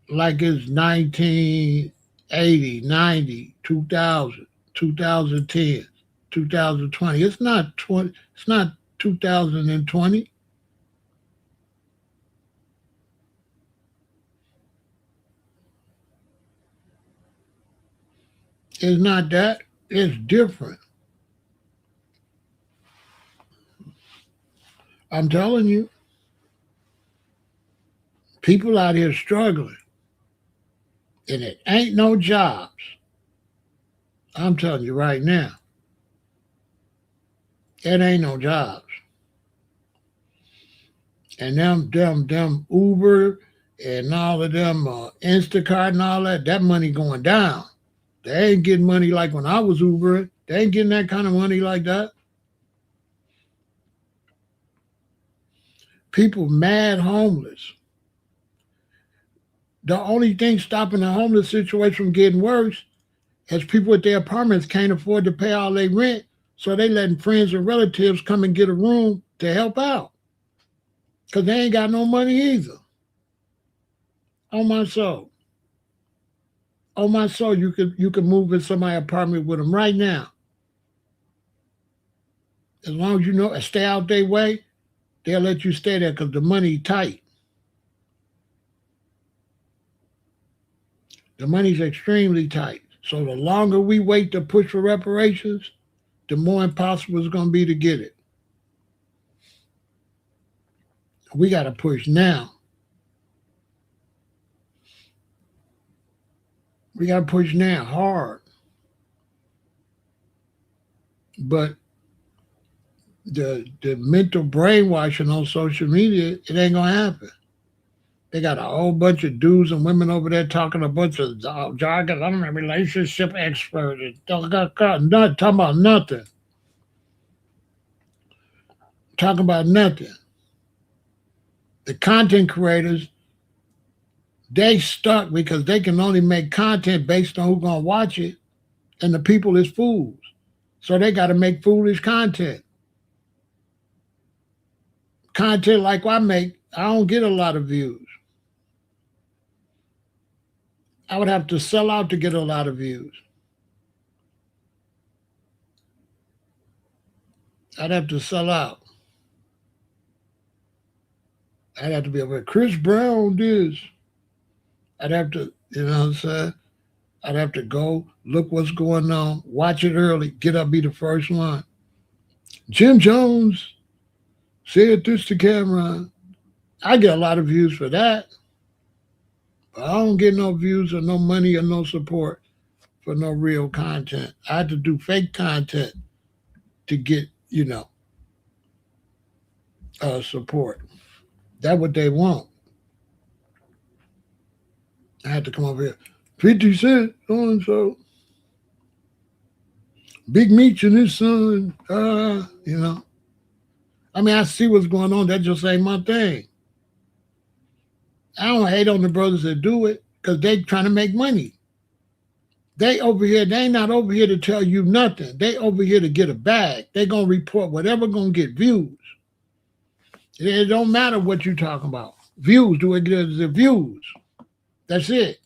like it's 1980, 90, 2000, 2010, 2020. It's not 20, it's not 2020. It's not that. It's different. I'm telling you, people out here struggling, and it ain't no jobs. I'm telling you right now, it ain't no jobs. And them Uber and all of them Instacart and all that, that money going down. They ain't getting money like when I was Ubering. They ain't getting that kind of money like that. People mad homeless. The only thing stopping the homeless situation from getting worse is people with their apartments can't afford to pay all their rent, so they letting friends and relatives come and get a room to help out. Because they ain't got no money either. On my soul. On my soul, you could move in somebody's apartment with them right now. As long as you know, stay out their way, they'll let you stay there because the money tight. The money's extremely tight. So the longer we wait to push for reparations, the more impossible it's going to be to get it. We got to push now. We got to push now hard. But the mental brainwashing on social media, it ain't going to happen. They got a whole bunch of dudes and women over there talking a bunch of jargon. I'm a relationship expert. Not talking about nothing. Talking about nothing. The content creators, they stuck because they can only make content based on who's gonna watch it, and the people is fools. So they got to make foolish content. Content like I make, I don't get a lot of views. I would have to sell out to get a lot of views. I'd have to sell out. I'd have to be able to Chris Brown this. I'd have to, you know what I'm saying? I'd have to go look what's going on, watch it early, get up, be the first one. Jim Jones said this to Cameron. I get a lot of views for that, but I don't get no views or no money or no support for no real content. I had to do fake content to get, support. That's what they want. I had to come over here. 50 Cent, so and so. Big Meech and his son, I mean, I see what's going on. That just ain't my thing. I don't hate on the brothers that do it because they trying to make money. They over here, they ain't not over here to tell you nothing. They over here to get a bag. They going to report whatever going to get views. It don't matter what you talking about. Views, do it get the views. That's it.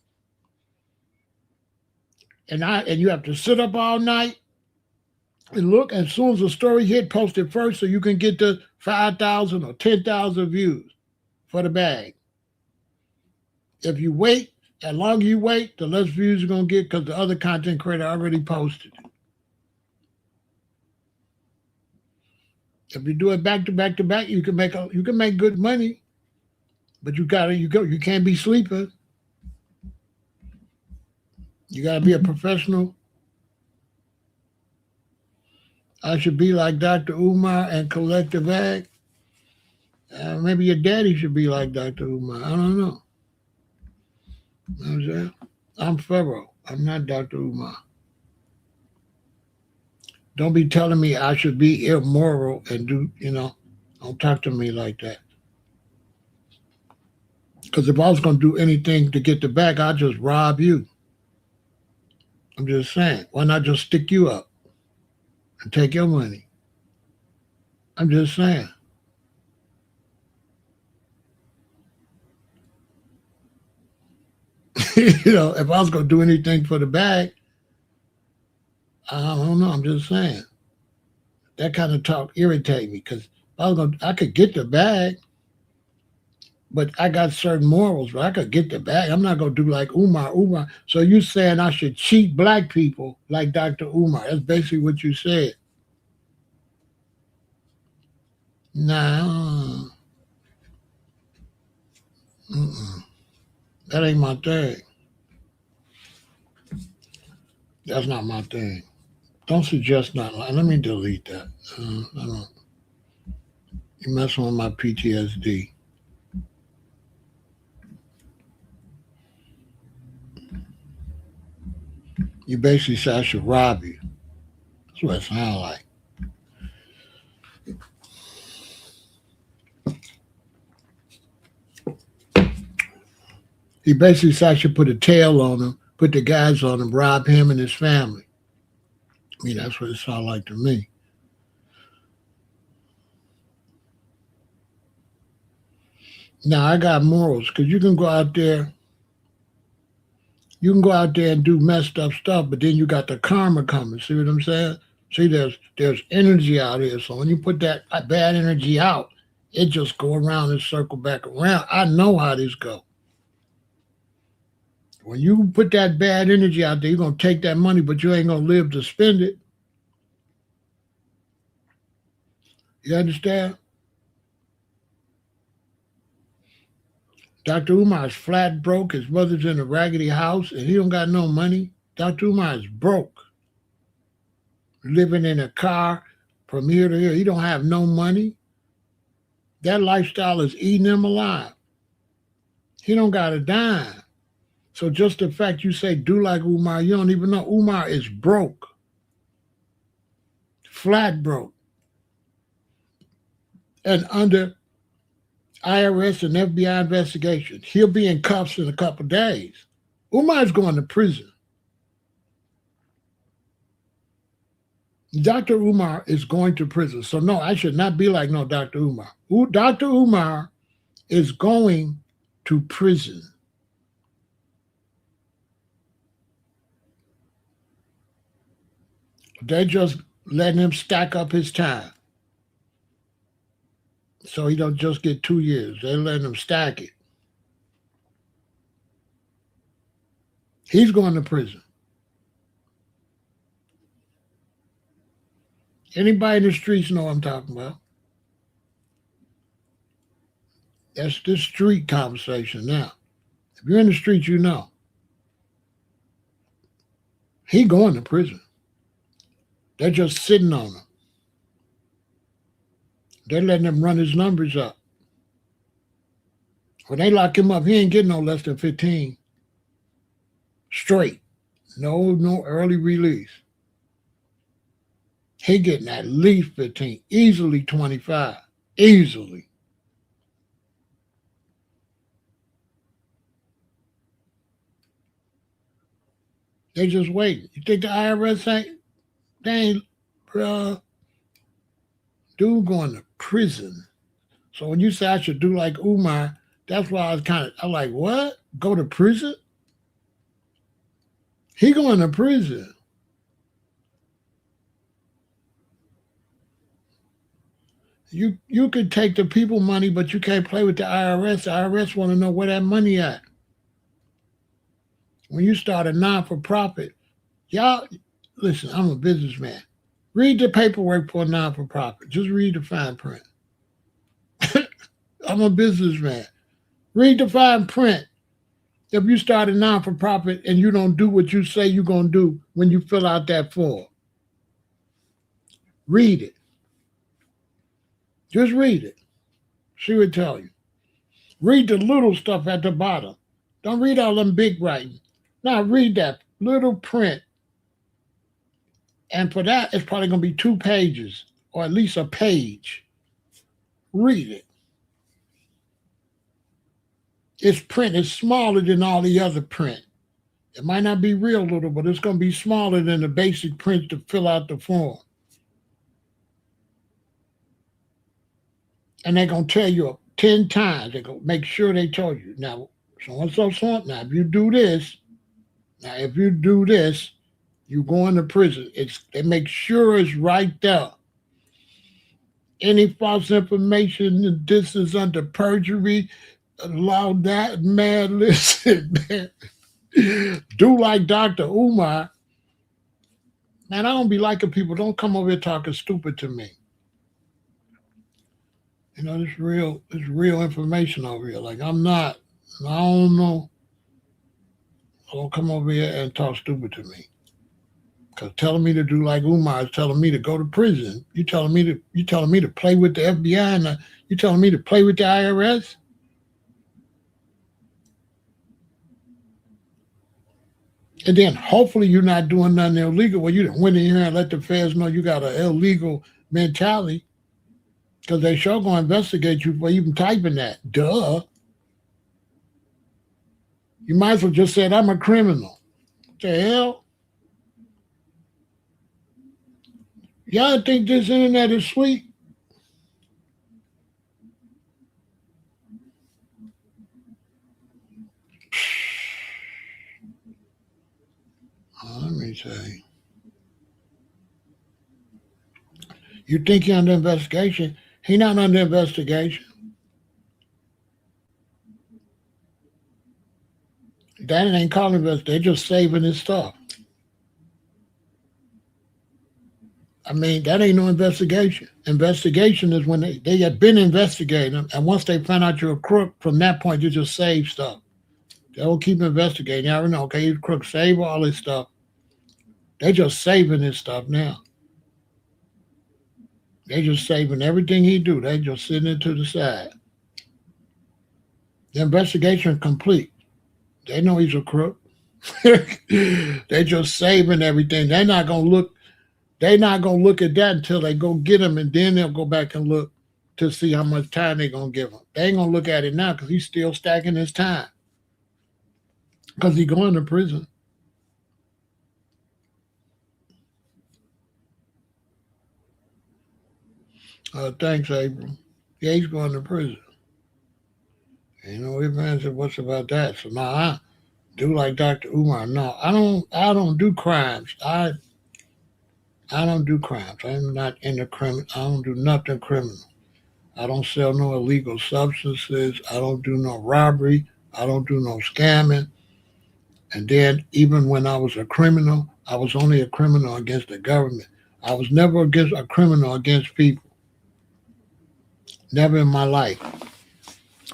And you have to sit up all night and look. As soon as the story hit, post it first so you can get the 5,000 or 10,000 views for the bag. If you wait, the longer you wait, the less views you're gonna get because the other content creator already posted it. If you do it back to back to back, you can make good money, but you can't be sleeping. You gotta be a professional. I should be like Dr. Umar and Collective Ag. Maybe your daddy should be like Dr. Umar. I don't know. You know what I'm saying? I'm Pharaoh. I'm not Dr. Umar. Don't be telling me I should be immoral and don't talk to me like that. Because if I was going to do anything to get the back, I'd just rob you. I'm just saying. Why not just stick you up and take your money? I'm just saying. If I was going to do anything for the bag, I don't know. I'm just saying. That kind of talk irritate me because I could get the bag, but I got certain morals. But I could get the bag. I'm not gonna do like Umar. So you saying I should cheat black people like Dr. Umar? That's basically what you said. Nah, mm-mm. That ain't my thing. That's not my thing. Don't suggest nothing. Let me delete that. I don't. You messing with my PTSD. You basically said I should rob you. That's what it sounds like. He basically said I should put a tail on him, put the guys on him, rob him and his family. I mean, that's what it sounds like to me. Now I got morals because you can go out there and do messed up stuff, but then you got the karma coming. See what I'm saying? See, there's energy out here. So when you put that bad energy out, it just go around and circle back around. I know how this go. When you put that bad energy out there, you're gonna take that money, but you ain't gonna live to spend it. You understand? Dr. Umar's flat broke. His mother's in a raggedy house, and he don't got no money. Dr. Umar is broke, living in a car from here to here. He don't have no money. That lifestyle is eating him alive. He don't got a dime. So just the fact you say do like Umar, you don't even know Umar is broke, flat broke, and under IRS and FBI investigation. He'll be in cuffs in a couple of days. Umar's going to prison. Dr. Umar is going to prison. So no, I should not be like no Dr. Umar. Dr. Umar is going to prison. They just letting him stack up his time. So he don't just get 2 years. They letting him stack it. He's going to prison. Anybody in the streets know what I'm talking about. That's the street conversation now. If you're in the streets, you know. He going to prison. They're just sitting on him. They're letting him run his numbers up. When they lock him up, he ain't getting no less than 15 straight. No early release. He getting at least 15, easily 25, easily. They just waiting. You think the IRS ain't? They ain't, bruh. Dude going to prison. So when you say I should do like Umar, that's why I'm like, what? Go to prison? He going to prison. You could take the people money, but you can't play with the IRS. The IRS want to know where that money at. When you start a non-for-profit, y'all listen, I'm a businessman. Read the paperwork for a non-for-profit. Just read the fine print. I'm a businessman. Read the fine print. If you start a non-for-profit and you don't do what you say you're going to do when you fill out that form, read it. Just read it. She would tell you. Read the little stuff at the bottom. Don't read all them big writing. Now read that little print. And for that, it's probably going to be 2 pages or at least a page. Read it. Its print is smaller than all the other print. It might not be real little, but it's going to be smaller than the basic print to fill out the form. And they're going to tell you 10 times. They're going to make sure they told you. Now, so. Now, if you do this, you go into prison. They make sure it's right there. Any false information, this is under perjury. Allow that, man. Listen, man. Do like Dr. Umar. Man, I don't be liking people. Don't come over here talking stupid to me. You know, it's real information over here. Like I don't know. Don't come over here and talk stupid to me. Cause telling me to do like Umar is telling me to go to prison. You telling me to play with the FBI and you telling me to play with the IRS? And then hopefully you're not doing nothing illegal. Well, you went in here and let the feds know you got an illegal mentality. Because they sure going to investigate you for even typing that. Duh. You might as well just said, I'm a criminal. What the hell? Y'all think this internet is sweet? Let me say. You think you're under investigation? He not under investigation. That ain't called investigation. They're just saving his stuff. I mean, that ain't no investigation. Investigation is when they have been investigating him, and once they find out you're a crook, from that point you just save stuff. They'll keep investigating. You already know, okay, he's a crook, save all this stuff. They just saving his stuff now. They just saving everything he do. They just sitting it to the side. The investigation complete. They know he's a crook. They just saving everything. They're not gonna look at that until they go get him, and then they'll go back and look to see how much time they're gonna give him. They ain't gonna look at it now because he's still stacking his time. Because he's going to prison. Thanks, April. Yeah, he's going to prison. You know, everyone said, "What's about that?" So now I do like Dr. Umar. No, I don't do crimes. I don't do crimes. I'm not in the criminal. I don't do nothing criminal. I don't sell no illegal substances. I don't do no robbery. I don't do no scamming. And then even when I was a criminal, I was only a criminal against the government. I was never against a criminal against people. Never in my life.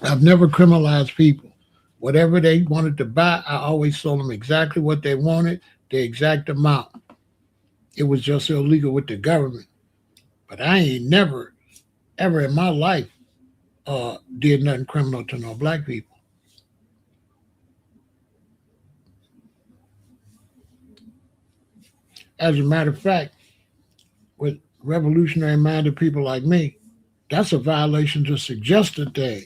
I've never criminalized people. Whatever they wanted to buy, I always sold them exactly what they wanted, the exact amount. It was just illegal with the government. But I ain't never, ever in my life did nothing criminal to no black people. As a matter of fact, with revolutionary minded people like me, that's a violation to suggest a thing.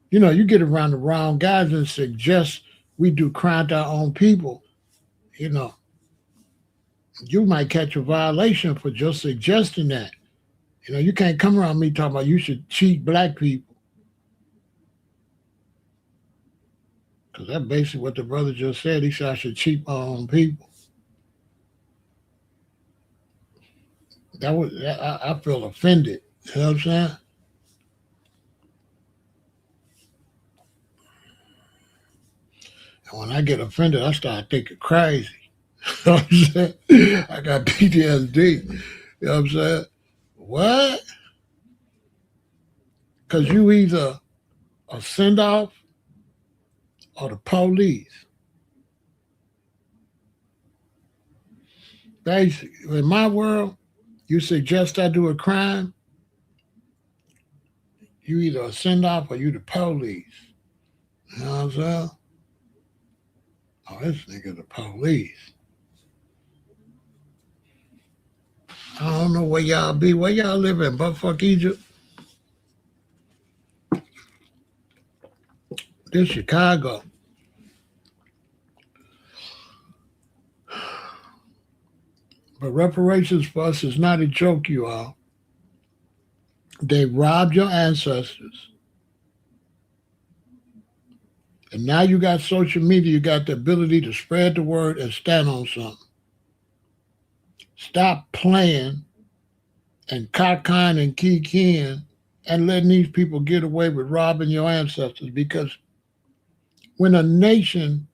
You know, you get around the wrong guys and suggest we do crime to our own people, you know, you might catch a violation for just suggesting that. You know, you can't come around me talking about you should cheat black people. Because that's basically what the brother just said. He said I should cheat my own people. I feel offended. You know what I'm saying? And when I get offended, I start thinking crazy. You know what I'm saying? I got PTSD. You know what I'm saying? What? Because you either a send off or the police. Basically, in my world, you suggest I do a crime, you either a send off or you the police. You know what I'm saying? Oh, this nigga the police. I don't know where y'all be. Where y'all live in? Buttfuck, Egypt? This Chicago. But reparations for us is not a joke, you all. They robbed your ancestors. And now you got social media, you got the ability to spread the word and stand on something. Stop playing and cockeying and kikiing and letting these people get away with robbing your ancestors, because when a nation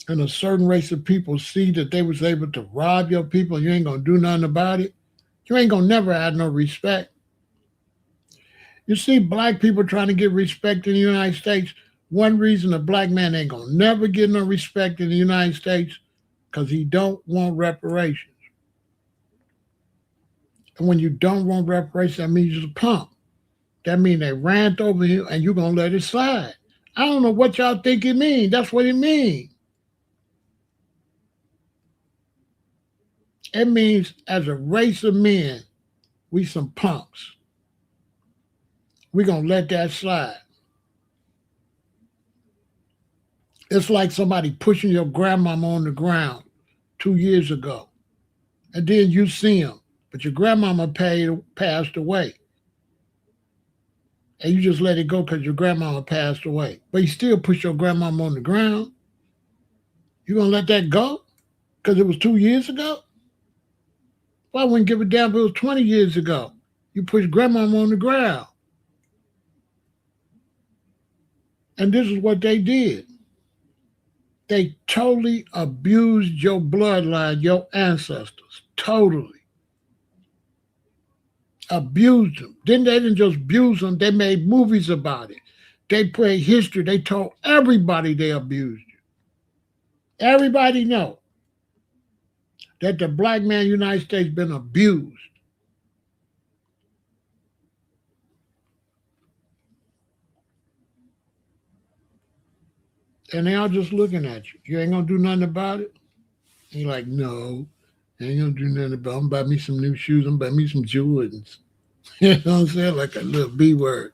and a certain race of people see that they was able to rob your people and you ain't gonna do nothing about it, you ain't gonna never have no respect. You see black people trying to get respect in the United States. One reason a black man ain't gonna never get no respect in the United States, because he don't want reparations. And when you don't want reparations, that means you're a punk. That means they rant over you and you're gonna let it slide. I don't know what y'all think it means. That's what it means. It means as a race of men, we some punks. We're gonna let that slide. It's like somebody pushing your grandmama on the ground 2 years ago. And then you see him, but your grandmama passed away. And you just let it go because your grandmama passed away. But you still push your grandmama on the ground. You gonna let that go? Because it was 2 years ago? Well, I wouldn't give a damn if it was 20 years ago. You push grandmama on the ground. And this is what they did. They totally abused your bloodline, your ancestors. Totally. Abused them. Then they didn't just abuse them, they made movies about it. They played history. They told everybody they abused you. Everybody know that the black man in the United States been abused. And they all just looking at you. You ain't gonna do nothing about it? And you're like, no, I ain't gonna do nothing about it. I'm gonna buy me some new shoes. I'm gonna buy me some Jordans. You know what I'm saying? Like a little B word.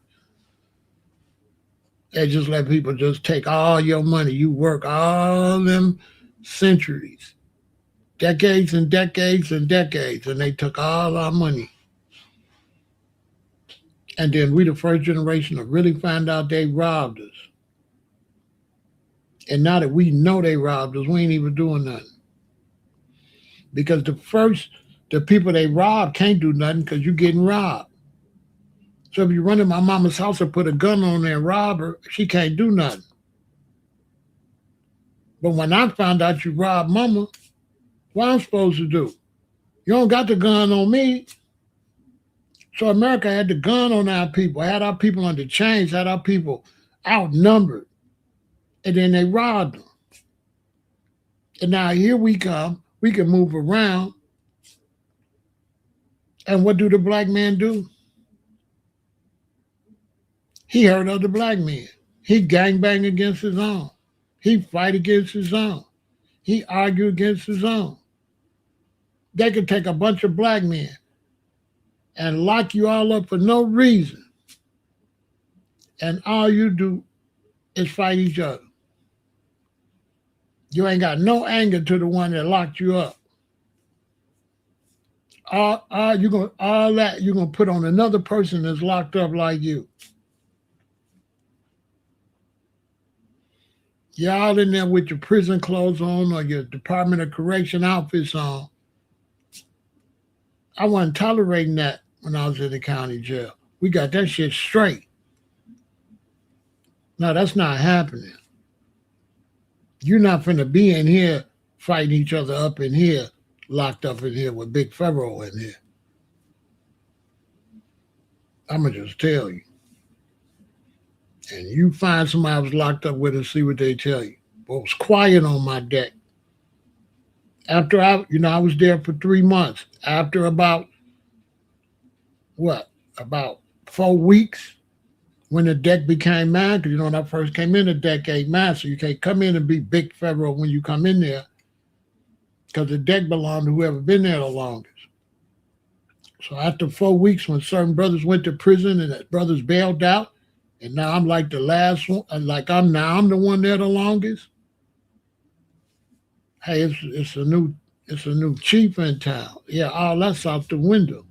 They just let people just take all your money. You work all them centuries, decades and decades and decades, and they took all our money. And then we, the first generation, to really find out they robbed us. And now that we know they robbed us, we ain't even doing nothing. Because the people they robbed can't do nothing because you're getting robbed. So if you run in my mama's house and put a gun on there and rob her, she can't do nothing. But when I found out you robbed mama, what I'm supposed to do? You don't got the gun on me. So America had the gun on our people, had our people under chains, had our people outnumbered. And then they robbed them. And now here we come. We can move around. And what do the black man do? He hurt other black men. He gangbang against his own. He fight against his own. He argue against his own. They could take a bunch of black men and lock you all up for no reason. And all you do is fight each other. You ain't got no anger to the one that locked you up. All that you're gonna put on another person that's locked up like you. You're all in there with your prison clothes on or your Department of Correction outfits on. I wasn't tolerating that when I was in the county jail. We got that shit straight. No, that's not happening. You're not finna be in here fighting each other up in here, locked up in here with Big Pharaoh in here. I'ma just tell you. And you find somebody I was locked up with and see what they tell you. But it was quiet on my deck. After I was there for 3 months. After about what? About 4 weeks, when the deck became mine, because when I first came in, the deck ain't mine, so you can't come in and be Big Pharaoh when you come in there, because the deck belonged to whoever been there the longest. So after 4 weeks, when certain brothers went to prison and the brothers bailed out, and now I'm like the last one, like I'm the one there the longest. Hey, it's a new chief in town. Yeah, all that's out the window.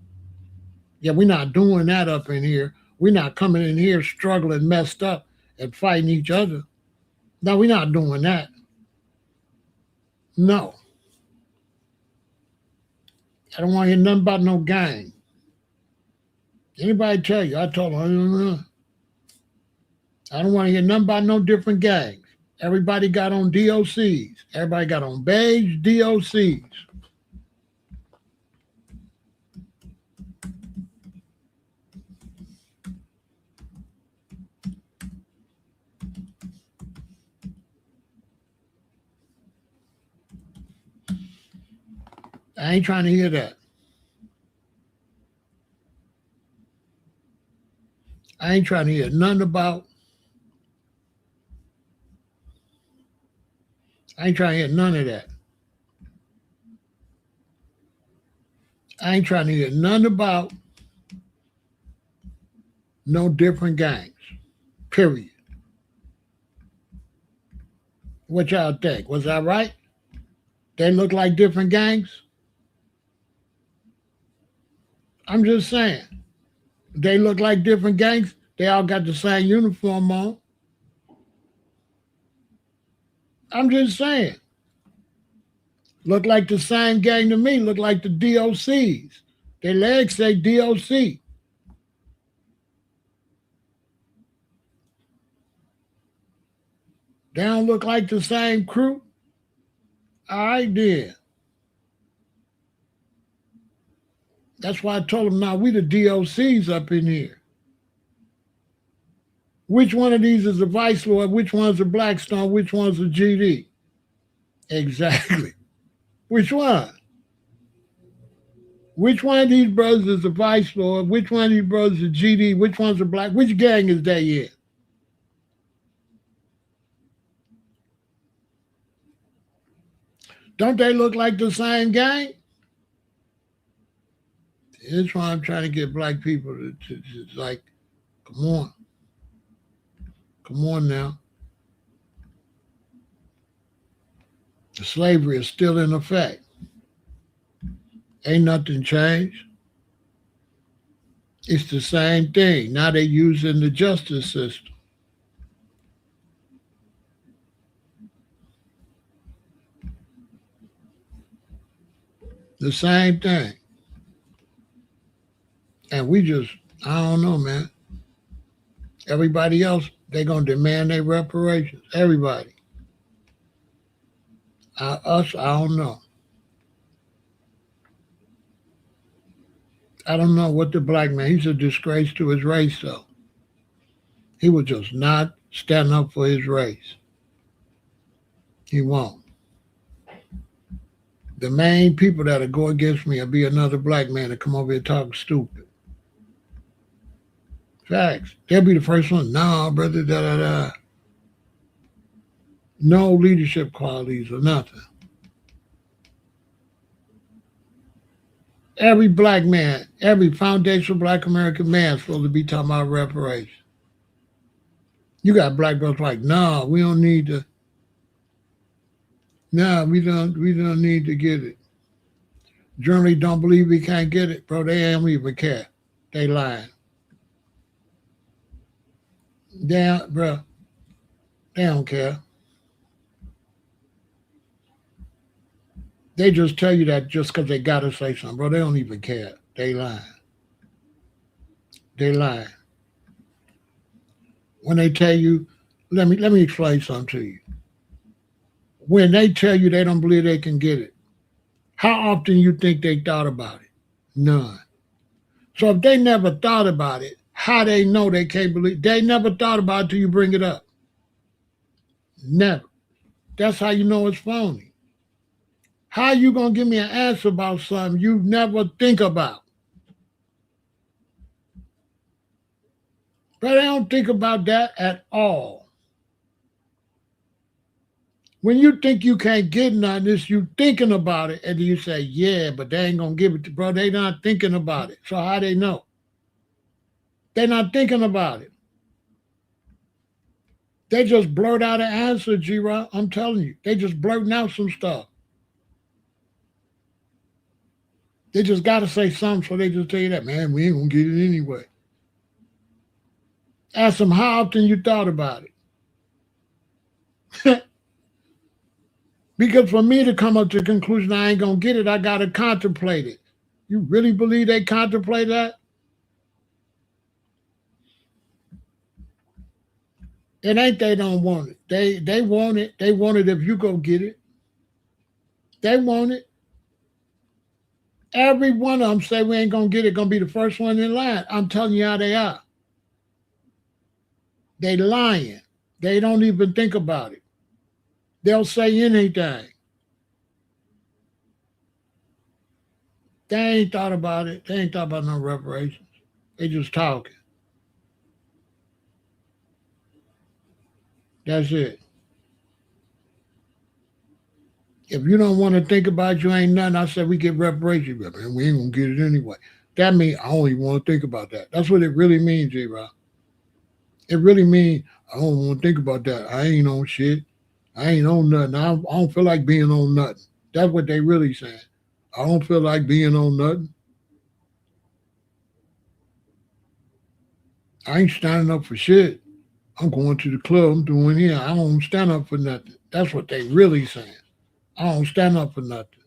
Yeah, we're not doing that up in here. We're not coming in here struggling, messed up, and fighting each other. No, we're not doing that. No. I don't want to hear nothing about no gang. Anybody tell you, I told them, I don't want to hear nothing about no different gangs. Everybody got on DOCs. Everybody got on beige DOCs. I ain't trying to hear that. I ain't trying to hear nothing about. I ain't trying to hear none of that. I ain't trying to hear nothing about no different gangs. Period. What y'all think? Was I right? They look like different gangs? I'm just saying. They look like different gangs. They all got the same uniform on. I'm just saying. Look like the same gang to me. Look like the DOCs. Their legs say DOC. They don't look like the same crew. All right, then. That's why I told them, now we the DOCs up in here. Which one of these is a Vice Lord? Which one's a Blackstone? Which one's a GD? Exactly. Which one? Which one of these brothers is a Vice Lord? Which one of these brothers is a GD? Which one's a Black? Which gang is they in? Don't they look like the same gang? That's why I'm trying to get black people to like, come on. Come on now. The slavery is still in effect. Ain't nothing changed. It's the same thing. Now they're using the justice system. The same thing. And we just, I don't know, man. Everybody else, they're going to demand their reparations. Everybody. Us, I don't know. I don't know what the black man, he's a disgrace to his race, though. He will just not stand up for his race. He won't. The main people that'll go against me will be another black man to come over here talking stupid. Facts. They'll be the first one. No, brother, da. No leadership qualities or nothing. Every black man, every foundational black American man is supposed to be talking about reparations. You got black brothers like, no, we don't need to. No, we don't need to get it. Germany don't believe we can't get it, bro. They don't even care. They lying. Bro. They don't care. They just tell you that just because they gotta say something, bro. They don't even care. They lying. They lying. When they tell you, let me explain something to you. when they tell you they don't believe they can get it, how often you think they thought about it? None. So if they never thought about it, how they know they can't believe? They never thought about it till you bring it up. Never. That's how you know it's phony. How you gonna give me an answer about something you never think about? But they don't think about that at all. When you think you can't get nothing, it's you thinking about it, and you say, yeah, but they ain't gonna give it to bro. They not thinking about it. So how they know? They not thinking about it. They just blurt out an answer, G-Rock. I'm telling you. They just blurting out some stuff. They just got to say something, so they just tell you that, man, we ain't going to get it anyway. Ask them how often you thought about it. Because for me to come up to the conclusion I ain't going to get it, I got to contemplate it. You really believe they contemplate that? It ain't they don't want it. They want it. They want it if you go get it. They want it. Every one of them say we ain't going to get it, going to be the first one in line. I'm telling you how they are. They lying. They don't even think about it. They'll say anything. They ain't thought about it. They ain't thought about no reparations. They just talking. That's it. If you don't want to think about it, you ain't nothing. I said we get reparations, but man, we ain't gonna get it anyway. That means I don't even want to think about that. That's what it really means, J-Rock. It really means I don't want to think about that. I ain't on shit. I ain't on nothing. I don't feel like being on nothing. That's what they really saying. I don't feel like being on nothing. I ain't standing up for shit. I'm going to the club. I'm doing here. I don't stand up for nothing. That's what they really saying. I don't stand up for nothing.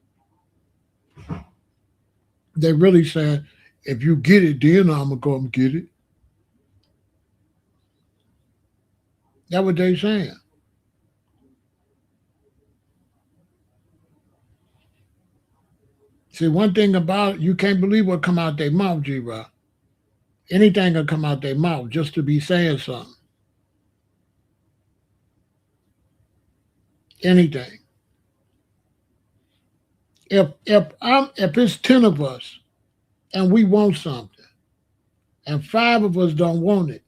They really saying, if you get it, then I'm gonna go and get it. That's what they saying. See, one thing about it, you can't believe what come out their mouth, G-Rock. Anything can come out their mouth just to be saying something. Anything. If it's 10 of us and we want something, and 5 of us don't want it,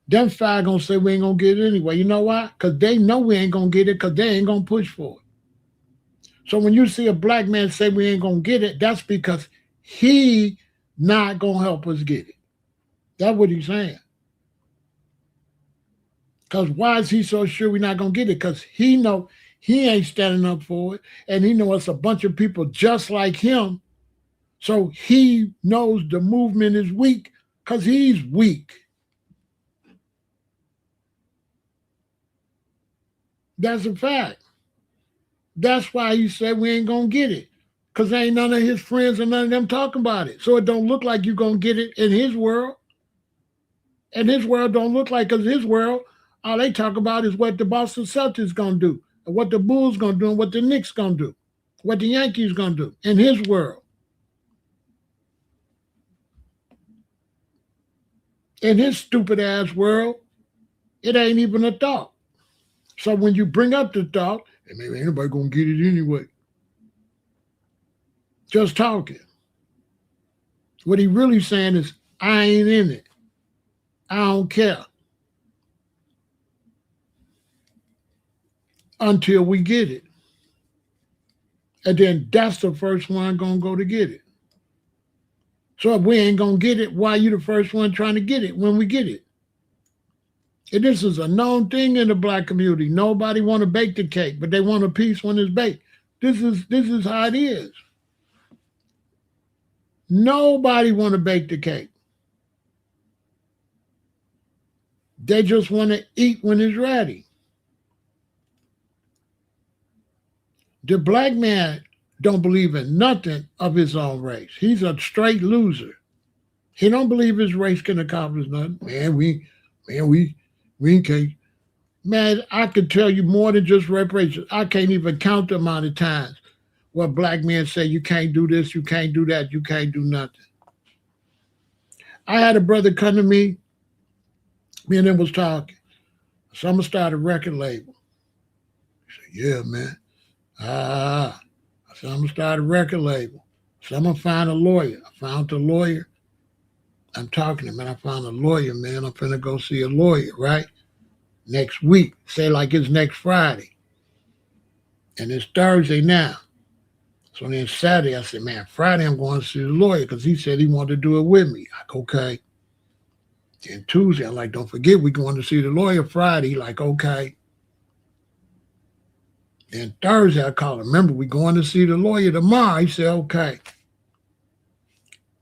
them 5 gonna say we ain't gonna get it anyway. You know why? Because they know we ain't gonna get it because they ain't gonna push for it. So when you see a black man say we ain't gonna get it, that's because he not gonna help us get it. That's what he's saying. Because why is he so sure we're not gonna get it? Because he know he ain't standing up for it, and he know it's a bunch of people just like him. So he knows the movement is weak because he's weak. That's a fact. That's why he said we ain't gonna get it. Because ain't none of his friends and none of them talking about it. So it don't look like you're gonna get it in his world. And his world don't look like, because his world, all they talk about is what the Boston Celtics gonna do, and what the Bulls gonna do, and what the Knicks gonna do, what the Yankees gonna do in his world. In his stupid ass world, it ain't even a thought. So when you bring up the thought, and maybe ain't nobody gonna get it anyway. Just talking. What he really saying is, I ain't in it. I don't care. Until we get it. And then that's the first one gonna go to get it. So if we ain't gonna get it, why you the first one trying to get it when we get it? And this is a known thing in the black community. Nobody want to bake the cake, but they want a piece when it's baked. This is how it is. Nobody want to bake the cake. They just want to eat when it's ready. The black man don't believe in nothing of his own race. He's a straight loser. He don't believe his race can accomplish nothing. Man, we can't. Man, I could tell you more than just reparations. I can't even count the amount of times where black men say you can't do this, you can't do that, you can't do nothing. I had a brother come to me and him was talking. So I'm gonna start a record label. He said, yeah, man. I said, I'm gonna start a record label. So I'm gonna find a lawyer. I found a lawyer. I'm talking to him, and I found a lawyer, man. I'm finna go see a lawyer, right? Next week. Say like it's next Friday. And it's Thursday now. So then Saturday, I said, man, Friday I'm going to see the lawyer because he said he wanted to do it with me. Like, okay. Then Tuesday, I'm like, don't forget, we're going to see the lawyer Friday. Like, okay. Then Thursday, I called him. Remember, we're going to see the lawyer tomorrow. He said, okay.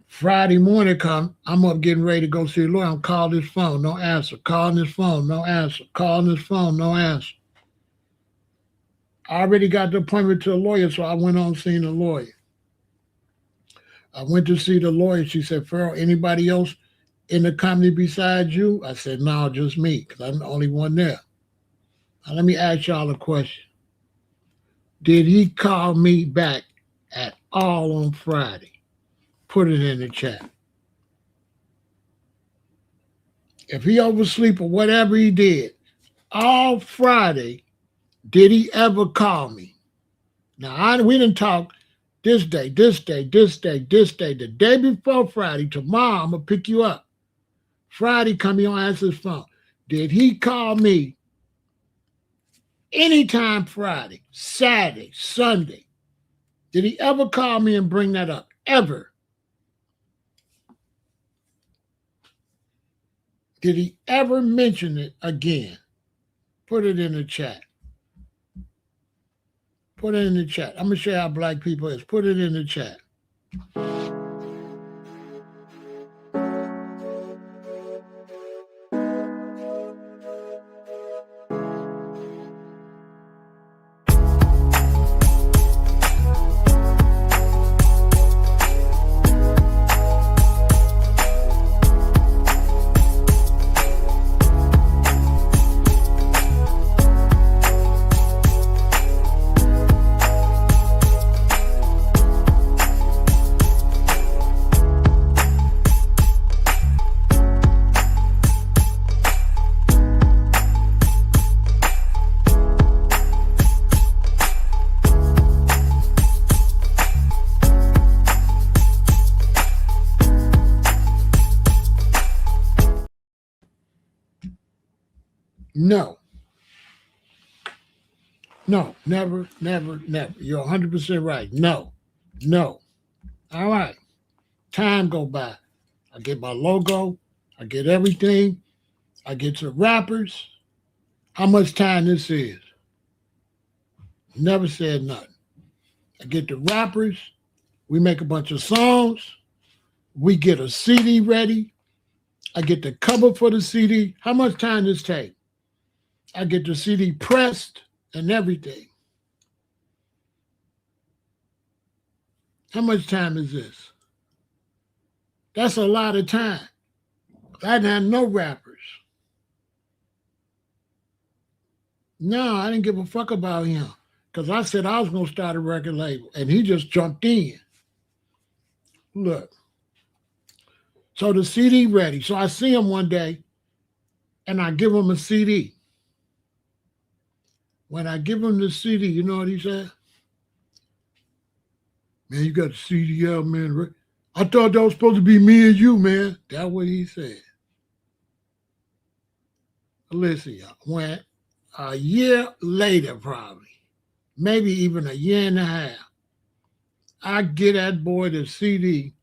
Friday morning come, I'm up getting ready to go see the lawyer. I'm calling his phone, no answer. Calling his phone, no answer. Calling his phone, no answer. I already got the appointment to a lawyer, so I went on seeing the lawyer. I went to see the lawyer. She said, Farrell, anybody else in the company besides you? I said, no, just me, because I'm the only one there. Now, let me ask y'all a question. Did he call me back at all on Friday? Put it in the chat. If he oversleep or whatever he did, all Friday, did he ever call me? Now, we didn't talk this day, this day, this day, this day. The day before Friday, tomorrow, I'm going to pick you up. Friday, come here and answer his phone. Did he call me anytime Friday, Saturday, Sunday? Did he ever call me and bring that up? Ever? Did he ever mention it again? Put it in the chat. Put it in the chat. I'm going to show you how black people is. Put it in the chat. No. No, never, never, never. You're 100% right. No, no. All right. Time go by. I get my logo. I get everything. I get to rappers. How much time this is? Never said nothing. I get the rappers. We make a bunch of songs. We get a CD ready. I get the cover for the CD. How much time does this take? I get the CD pressed and everything. How much time is this? That's a lot of time. I didn't have no rappers. No, I didn't give a fuck about him because I said I was going to start a record label, and he just jumped in. Look. So the CD ready. So I see him one day, and I give him a CD. When I give him the CD, you know what he said? Man, you got the CD out, man. I thought that was supposed to be me and you, man. That's what he said. Listen, y'all. When a year later, probably, maybe even a year and a half, I get that boy the CD,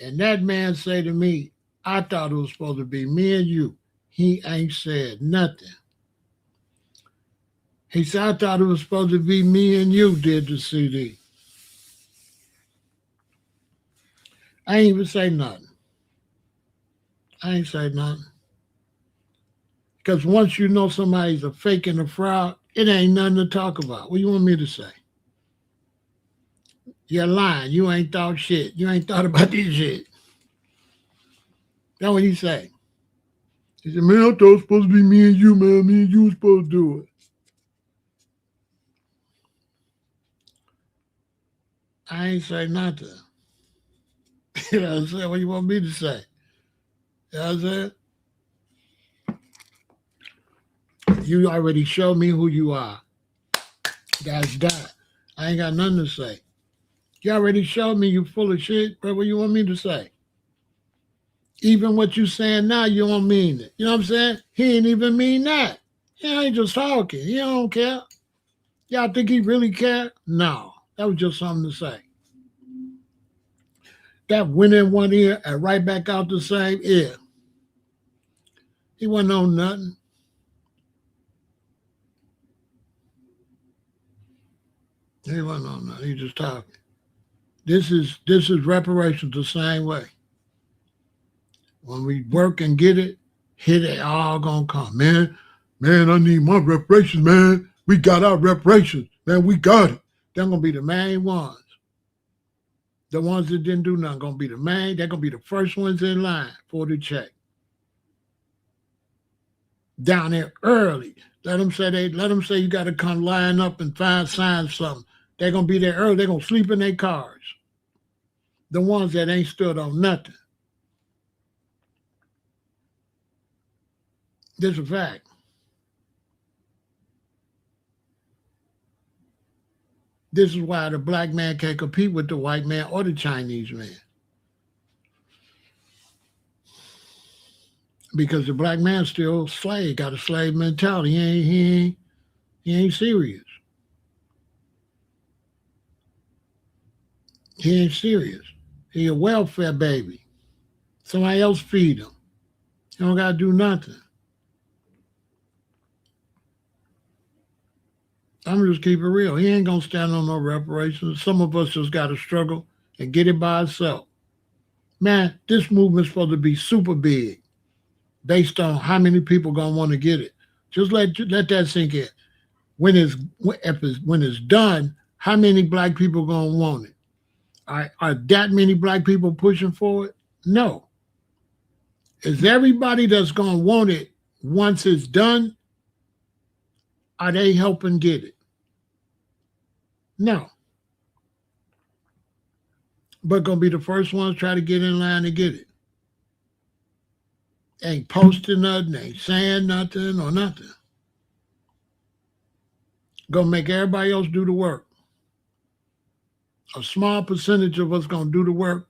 and that man say to me, I thought it was supposed to be me and you. He ain't said nothing. He said, I thought it was supposed to be me and you did the CD. I ain't even say nothing. I ain't say nothing. Because once you know somebody's a fake and a fraud, it ain't nothing to talk about. What do you want me to say? You're lying. You ain't thought shit. You ain't thought about this shit. That's what he say. He said, man, I thought it was supposed to be me and you, man. Me and you were supposed to do it. I ain't say nothing. You know what I'm saying? What you want me to say? You know what I'm saying? You already showed me who you are. That's that. I ain't got nothing to say. You already showed me you full of shit, but what you want me to say? Even what you saying now, you don't mean it. You know what I'm saying? He ain't even mean that. He ain't just talking. He don't care. Y'all think he really care? No. That was just something to say. That went in one ear and right back out the same ear. He wasn't on nothing. He wasn't on nothing. He just talking. This is reparations the same way. When we work and get it, hit it all gonna come. Man, I need my reparations, man. We got our reparations. Man, we got it. They're gonna be the main ones. The ones that didn't do nothing gonna be the main. They're gonna be the first ones in line for the check. Down there early. Let them say you gotta come line up and sign something. They're gonna be there early. They're gonna sleep in their cars. The ones that ain't stood on nothing. This is a fact. This is why the black man can't compete with the white man or the Chinese man. Because the black man still slave, got a slave mentality. He ain't serious. He ain't serious. He a welfare baby. Somebody else feed him. He don't gotta do nothing. I'm just keep it real. He ain't gonna stand on no reparations. Some of us just gotta struggle and get it by ourselves. Man, this movement's supposed to be super big, based on how many people gonna want to get it. Just let that sink in. When it's done, how many black people gonna want it? Are that many black people pushing for it? No. Is everybody that's gonna want it once it's done? Are they helping get it? No. But gonna be the first ones try to get in line to get it. Ain't posting nothing, ain't saying nothing or nothing. Gonna make everybody else do the work. A small percentage of us gonna do the work,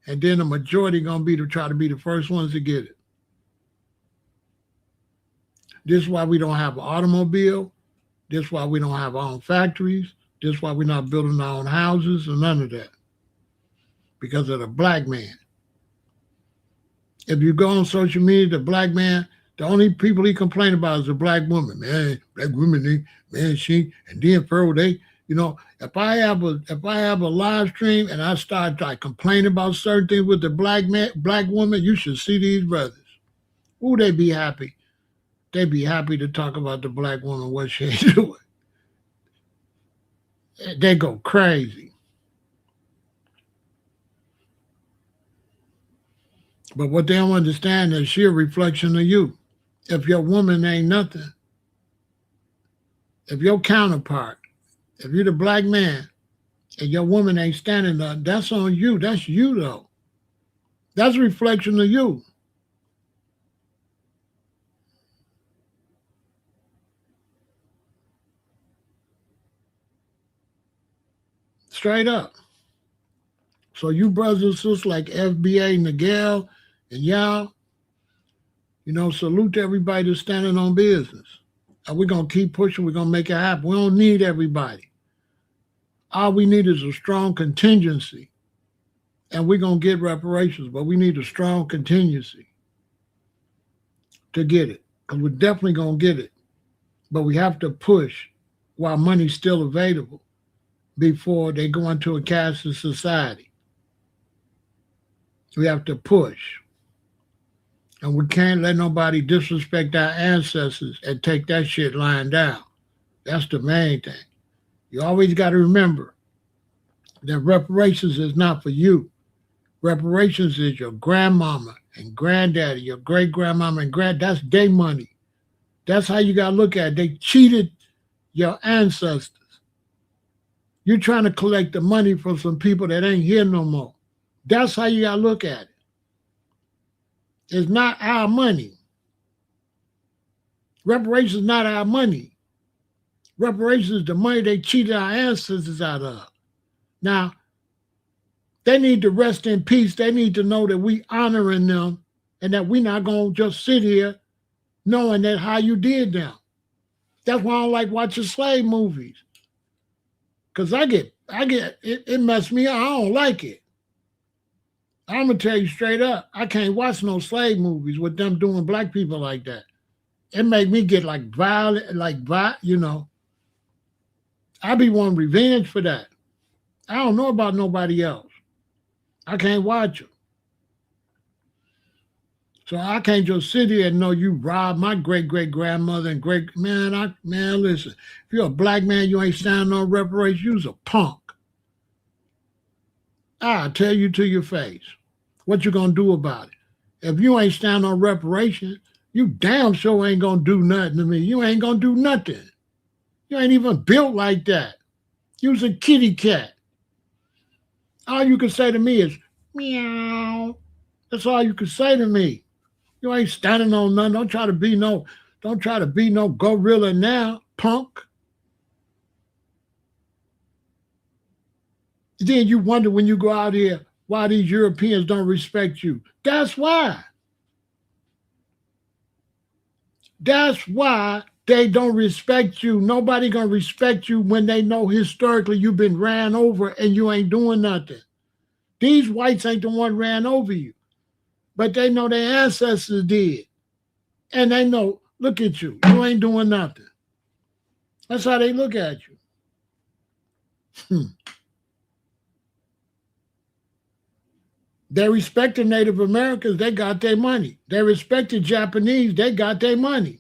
and then the majority gonna be to try to be the first ones to get it. This is why we don't have an automobile. This is why we don't have our own factories. This is why we're not building our own houses and none of that. Because of the black man. If you go on social media, the black man, the only people he complain about is the black woman. Man, black women, she, and then Pharaoh, if I have a live stream and I start like complaining about certain things with the black woman, you should see these brothers. Ooh, they be happy. They be happy to talk about the black woman, what she ain't doing. They go crazy. But what they don't understand is she a reflection of you. If your woman ain't nothing, if your counterpart, if you're the black man and your woman ain't standing up, that's on you. That's you, though. That's a reflection of you. Straight up. So you brothers and sisters like FBA, Miguel, and y'all, salute to everybody that's standing on business. And we're going to keep pushing. We're going to make it happen. We don't need everybody. All we need is a strong contingency. And we're going to get reparations, but we need a strong contingency to get it. Because we're definitely going to get it. But we have to push while money's still available before they go into a cashless society. We have to push. And we can't let nobody disrespect our ancestors and take that shit lying down. That's the main thing. You always got to remember that reparations is not for you. Reparations is your grandmama, and granddaddy, your great grandmama and that's their money. That's how you gotta look at it. They cheated your ancestors. You're trying to collect the money from some people that ain't here no more. That's how you gotta look at it. It's not our money. Reparations is not our money. Reparations is the money they cheated our ancestors out of. Now, they need to rest in peace. They need to know that we honoring them and that we're not going to just sit here knowing that how you did them. That's why I don't like watching slave movies. Because it messed me up. I don't like it. I'm going to tell you straight up, I can't watch no slave movies with them doing black people like that. It make me get like violent, I be wanting revenge for that. I don't know about nobody else. I can't watch them. So I can't just sit here and know you robbed my great-great-grandmother and man, listen. If you're a black man, you ain't standing on reparations, you's a punk. I'll tell you to your face. What you gonna do about it? If you ain't standing on reparations, you damn sure ain't gonna do nothing to me. You ain't gonna do nothing. You ain't even built like that. You's a kitty cat. All you can say to me is, meow. That's all you can say to me. You ain't standing on nothing. Don't try to be no gorilla now, punk. Then you wonder when you go out here why these Europeans don't respect you. That's why. That's why they don't respect you. Nobody gonna respect you when they know historically you've been ran over and you ain't doing nothing. These whites ain't the one ran over you, but they know their ancestors did. And they know, look at you, you ain't doing nothing. That's how they look at you. They respected Native Americans, they got their money. They respected Japanese, they got their money.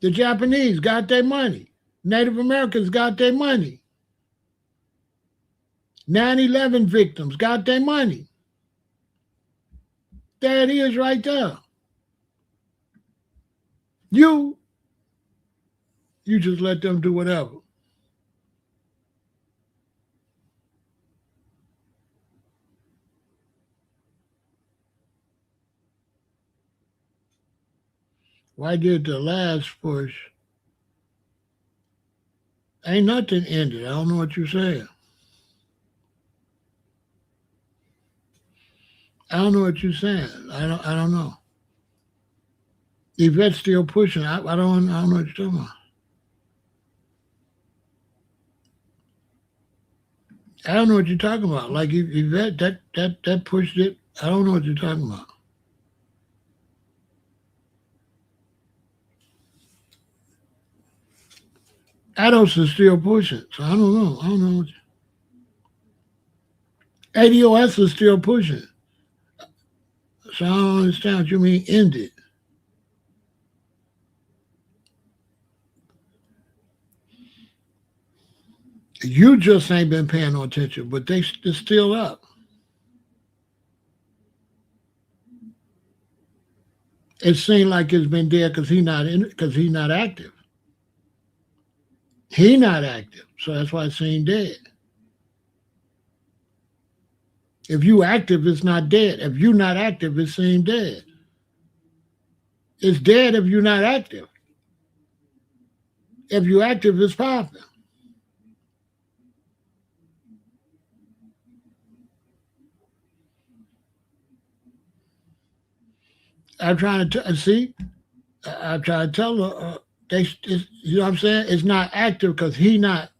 The Japanese got their money. Native Americans got their money. 9/11 victims got their money. There it is right there. You just let them do whatever. Why did the last push? Ain't nothing ended. I don't know what you're saying. I don't know what you're saying. I don't know. Yvette's still pushing. I don't know what you're talking about. I don't know what you're talking about. Like Yvette, that pushed it. I don't know what you're talking about. Adults are still pushing, so I don't know. I don't know what ADOS is still pushing. So I don't understand what you mean ended. You just ain't been paying no attention, but they're still up. It seemed like it's been there because he's not active. He not active, so that's why it seemed dead. If you active, it's not dead. If you not active, it seemed dead. It's dead if you're not active. If you're active, it's popping. I'm trying to see. I'm trying to tell her. You know what I'm saying? It's not active because he not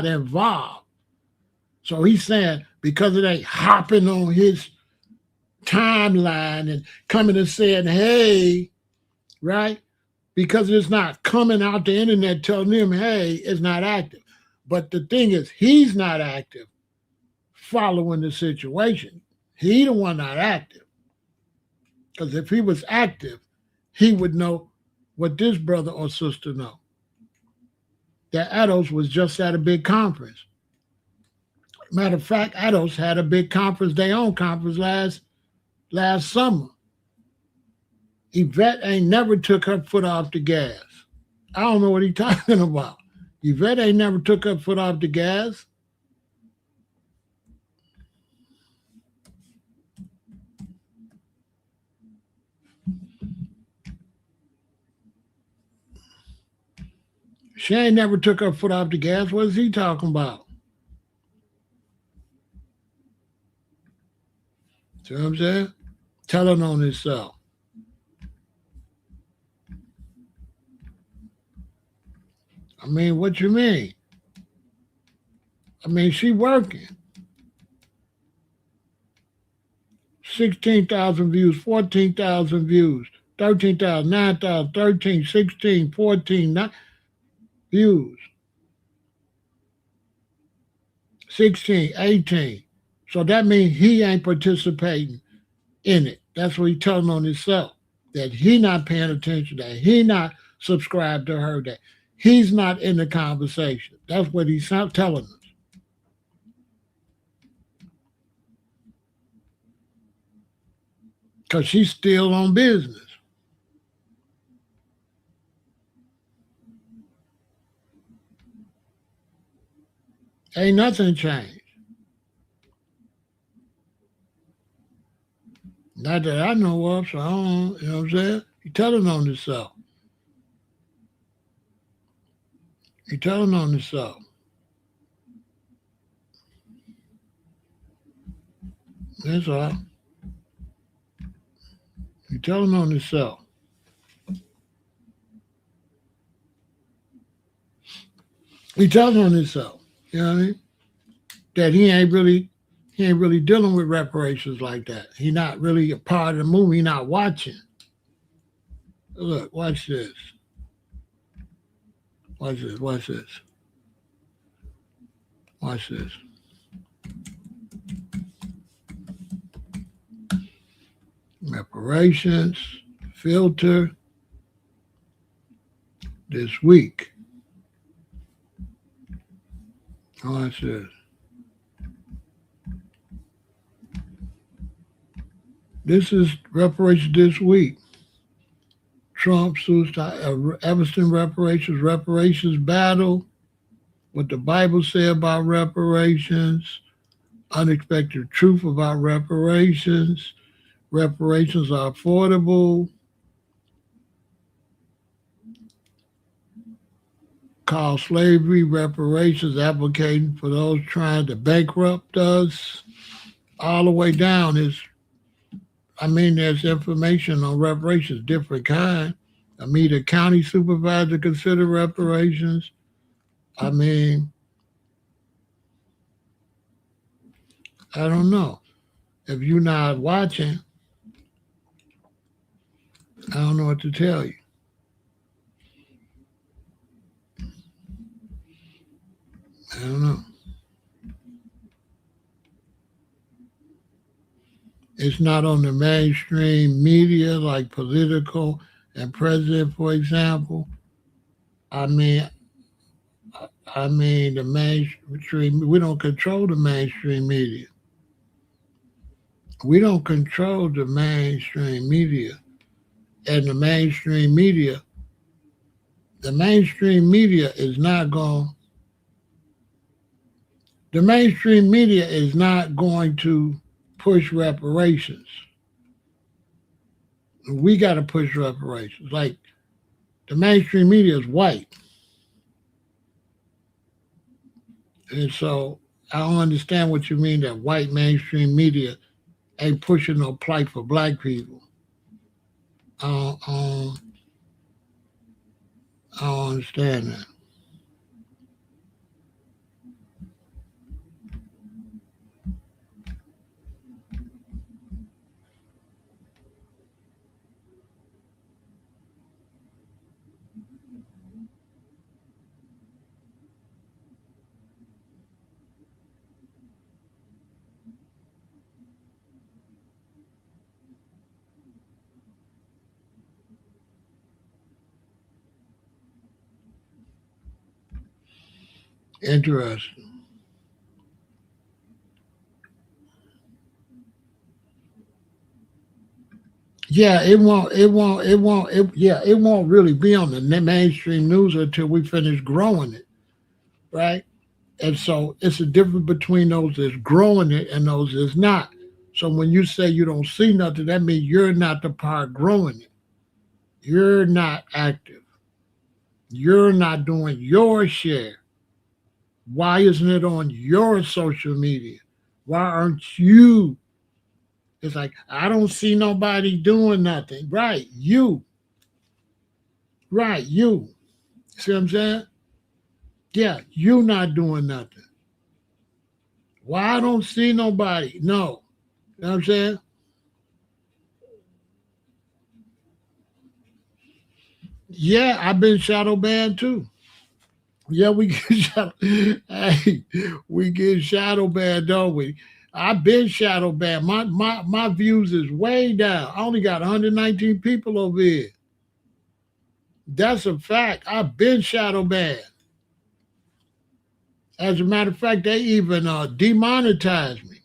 involved. So he's saying because it ain't hopping on his timeline and coming and saying, "Hey," right? Because it's not coming out the internet telling him, "Hey, it's not active." But the thing is, he's not active following the situation. He the one not active. Because if he was active, he would know what this brother or sister know. that Ados was just at a big conference. Matter of fact, Ados had a big conference, their own conference last summer. Yvette ain't never took her foot off the gas. I don't know what he's talking about. Yvette ain't never took her foot off the gas. She ain't never took her foot off the gas. What is he talking about? See what I'm saying? Telling on himself. I mean, what you mean? I mean, she working. 16,000 views, 14,000 views, 13,000, 9,000, 13, 16, 14 views, 16, 18. So that means he ain't participating in it. That's what he's telling on himself. That he not paying attention, that he not subscribed to her, that he's not in the conversation. That's what he's telling us. Because she's still on business. Ain't nothing changed. Not that I know of, so I don't, you know what I'm saying? He's telling on himself. He's telling on himself. That's all. He's telling on himself. He's telling on himself. You know what I mean? That he ain't really dealing with reparations like that. He not really a part of the movie. He not watching. Look, watch this. Watch this. Watch this. Watch this. Reparations filter this week. Watch this. This is reparations this week. Trump sues Evanston reparations battle. What the Bible say about reparations. Unexpected truth about reparations. Reparations are affordable. Call slavery reparations, advocating for those trying to bankrupt us. All the way down is, there's information on reparations, different kind. The county supervisor consider reparations. I don't know. If you're not watching, I don't know what to tell you. I don't know. It's not on the mainstream media like political and president, for example. The mainstream, we don't control the mainstream media. We don't control the mainstream media. And the mainstream media is not going to push reparations. We got to push reparations. Like, the mainstream media is white. And so I don't understand what you mean that white mainstream media ain't pushing no plight for black people. I don't understand that. Interesting. Yeah, it won't. It won't. It won't. Yeah, it won't really be on the mainstream news until we finish growing it, right? And so it's a difference between those that's growing it and those that's not. So when you say you don't see nothing, that means you're not the part growing it. You're not active. You're not doing your share. Why isn't it on your social media? Why aren't you? It's like, I don't see nobody doing nothing. Right, you. Right, you. See what I'm saying? Yeah, you not doing nothing. Why I don't see nobody? No. You know what I'm saying? Yeah, I've been shadow banned too. Yeah, we get shadow. Hey, we get shadow banned, don't we? I've been shadow banned. My views is way down. I only got 119 people over here. That's a fact. I've been shadow banned. As a matter of fact, they even demonetized me.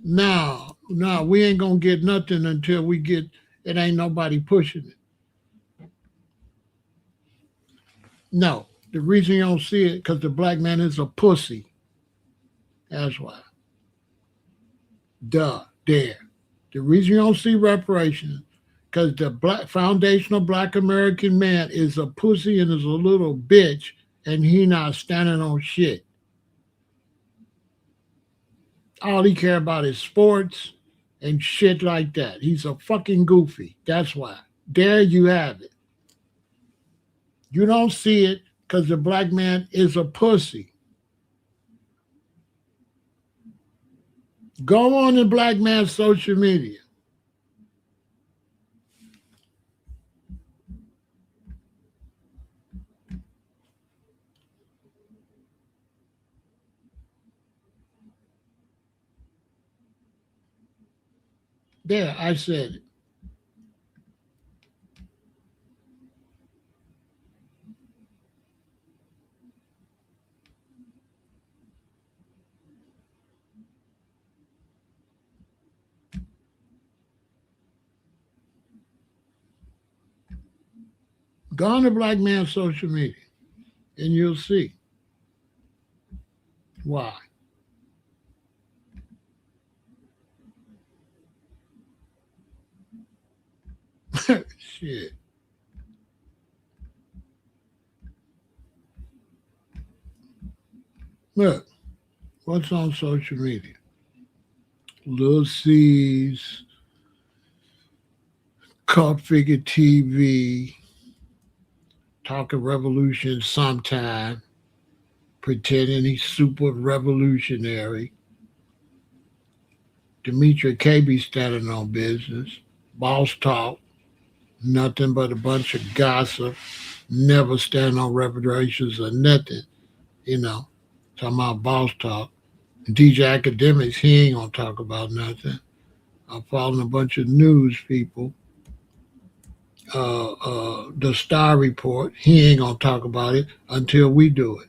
No, no, we ain't gonna get nothing until we get. It ain't nobody pushing it. No, the reason you don't see it because the black man is a pussy. That's why. Duh. There. The reason you don't see reparations because the black foundational black American man is a pussy and is a little bitch, and he not standing on shit. All he care about is sports and shit like that. He's a fucking goofy. That's why. There you have it. You don't see it because the black man is a pussy. Go on the black man's social media. There, I said it. Go on the black man's social media and you'll see why. Shit. Look, what's on social media? Lil C's, Cult Figure TV, talking revolution sometime, pretending he's super revolutionary. Demetri K be standing on business. Boss talk, nothing but a bunch of gossip. Never stand on reparations or nothing, you know. Talking about boss talk. DJ Academics, he ain't gonna talk about nothing. I'm following a bunch of news people. The Star Report, he ain't gonna talk about it until we do it.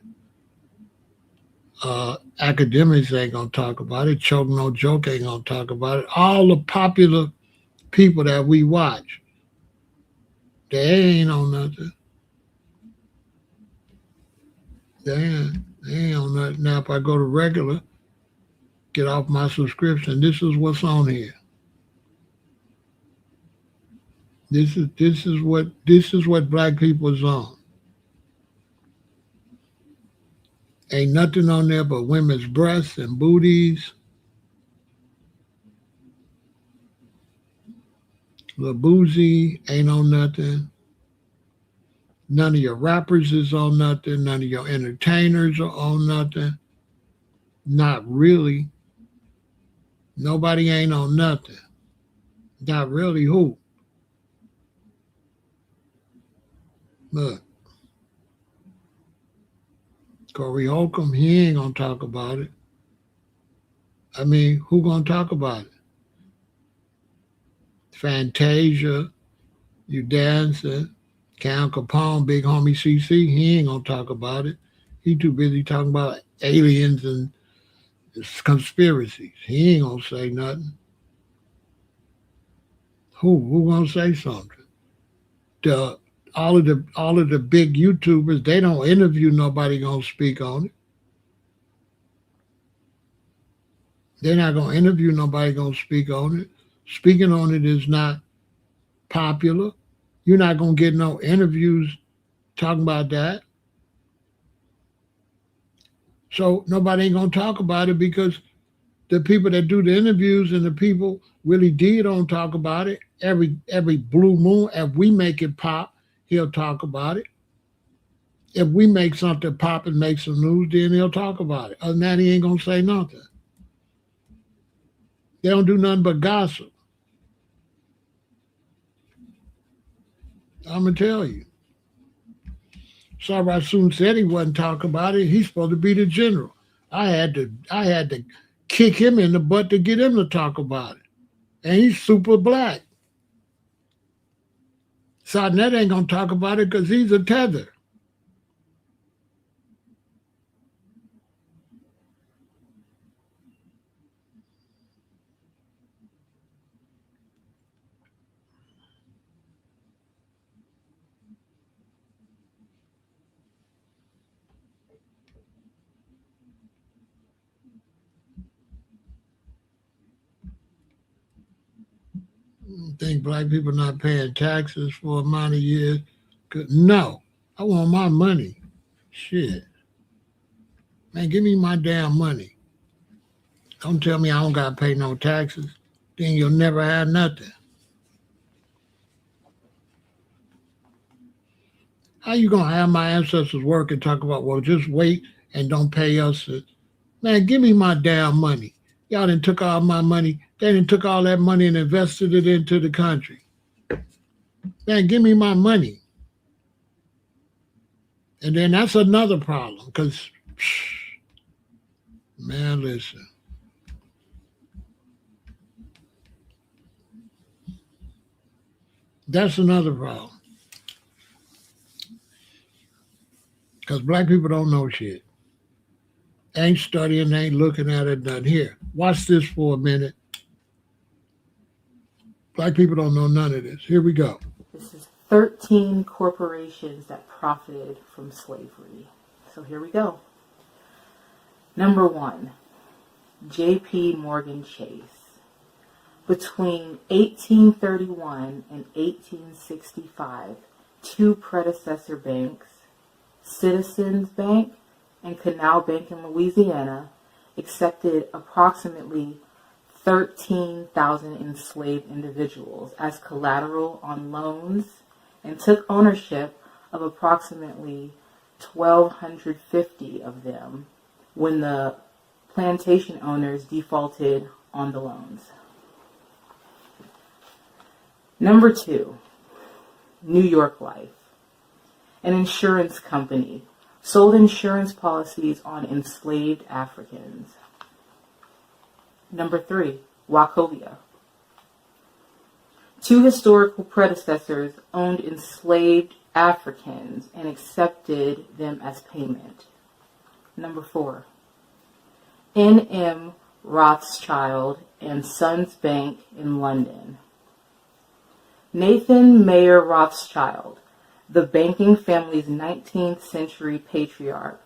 Academics ain't gonna talk about it. Choke No Joke ain't gonna talk about it. All the popular people that we watch, they ain't on nothing. They ain't on nothing. Now, if I go to regular, get off my subscription, this is what's on here. This is what black people is on. Ain't nothing on there but women's breasts and booties. Lil Boozy ain't on nothing. None of your rappers is on nothing. None of your entertainers are on nothing. Not really. Nobody ain't on nothing. Not really who? Look, Corey Holcomb, he ain't gonna talk about it. I mean, who gonna talk about it? Fantasia, you dancing. Cal Capone, big homie CC, he ain't gonna talk about it. He too busy talking about aliens and conspiracies. He ain't gonna say nothing. Who gonna say something? The all of the big YouTubers, they don't interview nobody gonna speak on it. They're not gonna interview nobody gonna speak on it. Speaking on it is not popular. You're not gonna get no interviews talking about that. So nobody ain't gonna talk about it because the people that do the interviews and the people really did don't talk about it. Every blue moon, if we make it pop, he'll talk about it. If we make something pop and make some news, then he'll talk about it. Other than that, he ain't gonna say nothing. They don't do nothing but gossip. I'm gonna tell you. Sarah soon said he wasn't talking about it. He's supposed to be the general. I had to kick him in the butt to get him to talk about it. And he's super black. Sarnet ain't gonna talk about it because he's a tether. Think black people not paying taxes for amount of years? No, I want my money. Shit, man, give me my damn money. Don't tell me I don't gotta pay no taxes. Then you'll never have nothing. How you gonna have my ancestors work and talk about, well, just wait and don't pay us? Man, give me my damn money. Y'all done took all my money. They done took all that money and invested it into the country. Man, give me my money. And then that's another problem because, man, listen. That's another problem. Because black people don't know shit. Ain't studying, ain't looking at it, done here. Watch this for a minute. Black people don't know none of this. Here we go. This is 13 corporations that profited from slavery. So here we go. Number 1, J.P. Morgan Chase. Between 1831 and 1865, two predecessor banks, Citizens Bank and Canal Bank in Louisiana, accepted approximately 13,000 enslaved individuals as collateral on loans and took ownership of approximately 1,250 of them when the plantation owners defaulted on the loans. Number 2, New York Life, an insurance company, sold insurance policies on enslaved Africans. Number 3, Wachovia. Two historical predecessors owned enslaved Africans and accepted them as payment. Number 4, N.M. Rothschild and Sons Bank in London. Nathan Mayer Rothschild, the banking family's 19th century patriarch,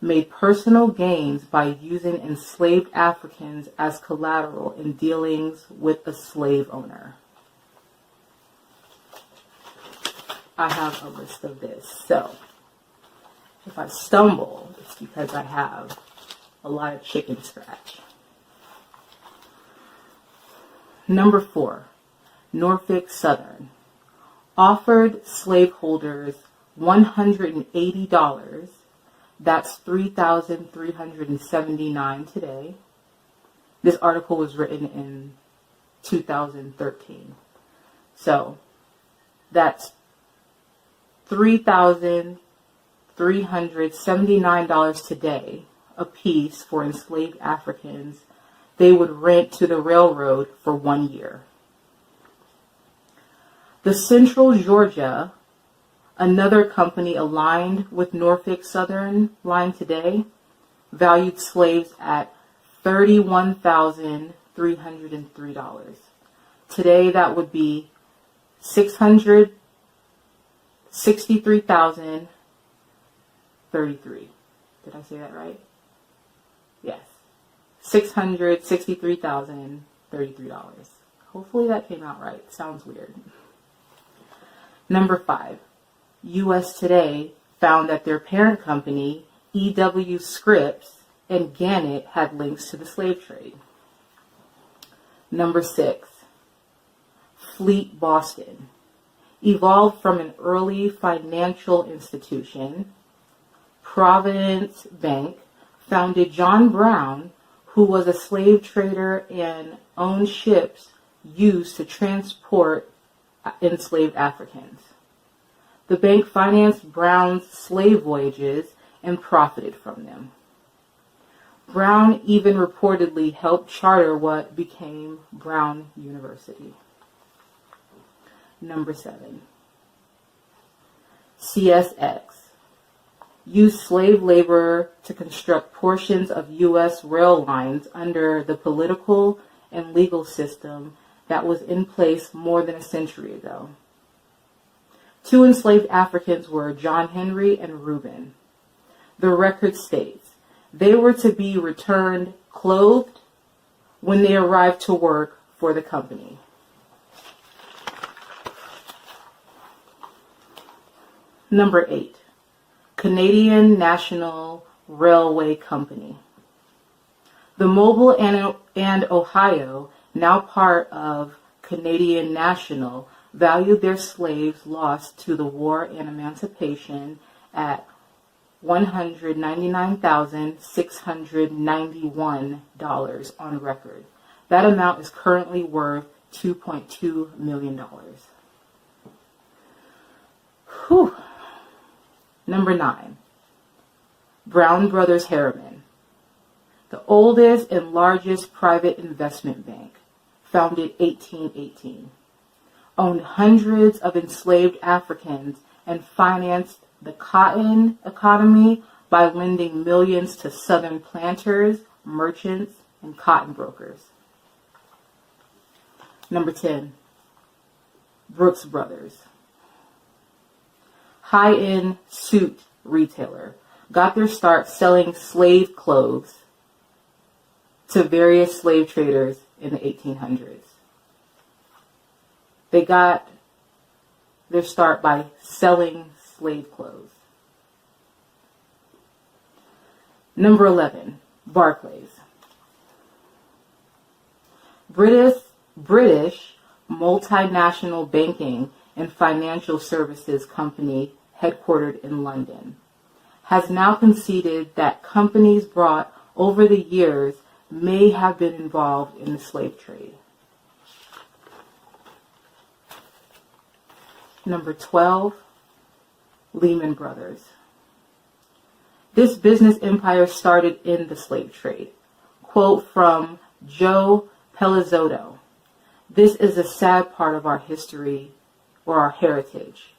made personal gains by using enslaved Africans as collateral in dealings with a slave owner. I have a list of this, so if I stumble, it's because I have a lot of chicken scratch. Number 4, Norfolk Southern offered slaveholders $180. That's $3,379 today. This article was written in 2013. So that's $3,379 today a piece for enslaved Africans they would rent to the railroad for 1 year. The Central Georgia Another company aligned with Norfolk Southern Line today valued slaves at $31,303. Today that would be $663,033. Did I say that right? Yes. $663,033. Hopefully that came out right. Sounds weird. Number 5. U.S. Today found that their parent company, E.W. Scripps and Gannett, had links to the slave trade. Number 6. Fleet Boston evolved from an early financial institution. Providence Bank founded John Brown, who was a slave trader and owned ships used to transport enslaved Africans. The bank financed Brown's slave voyages and profited from them. Brown even reportedly helped charter what became Brown University. Number 7. CSX used slave labor to construct portions of U.S. rail lines under the political and legal system that was in place more than a century ago. 2 enslaved Africans were John Henry and Reuben. The record states they were to be returned clothed when they arrived to work for the company. Number 8. Canadian National Railway Company. The Mobile and Ohio, now part of Canadian National, valued their slaves lost to the war and emancipation at $199,691 on record. That amount is currently worth $2.2 million. Whew. Number 9. Brown Brothers Harriman, the oldest and largest private investment bank, founded 1818, owned hundreds of enslaved Africans and financed the cotton economy by lending millions to Southern planters, merchants, and cotton brokers. Number 10. Brooks Brothers, high-end suit retailer, got their start selling slave clothes to various slave traders in the 1800s. They got their start by selling slave clothes. Number 11, Barclays. British multinational banking and financial services company headquartered in London, has now conceded that companies brought over the years may have been involved in the slave trade. Number 12, Lehman Brothers. This business empire started in the slave trade. Quote from Joe Pelizzotto: "This is a sad part of our history or our heritage.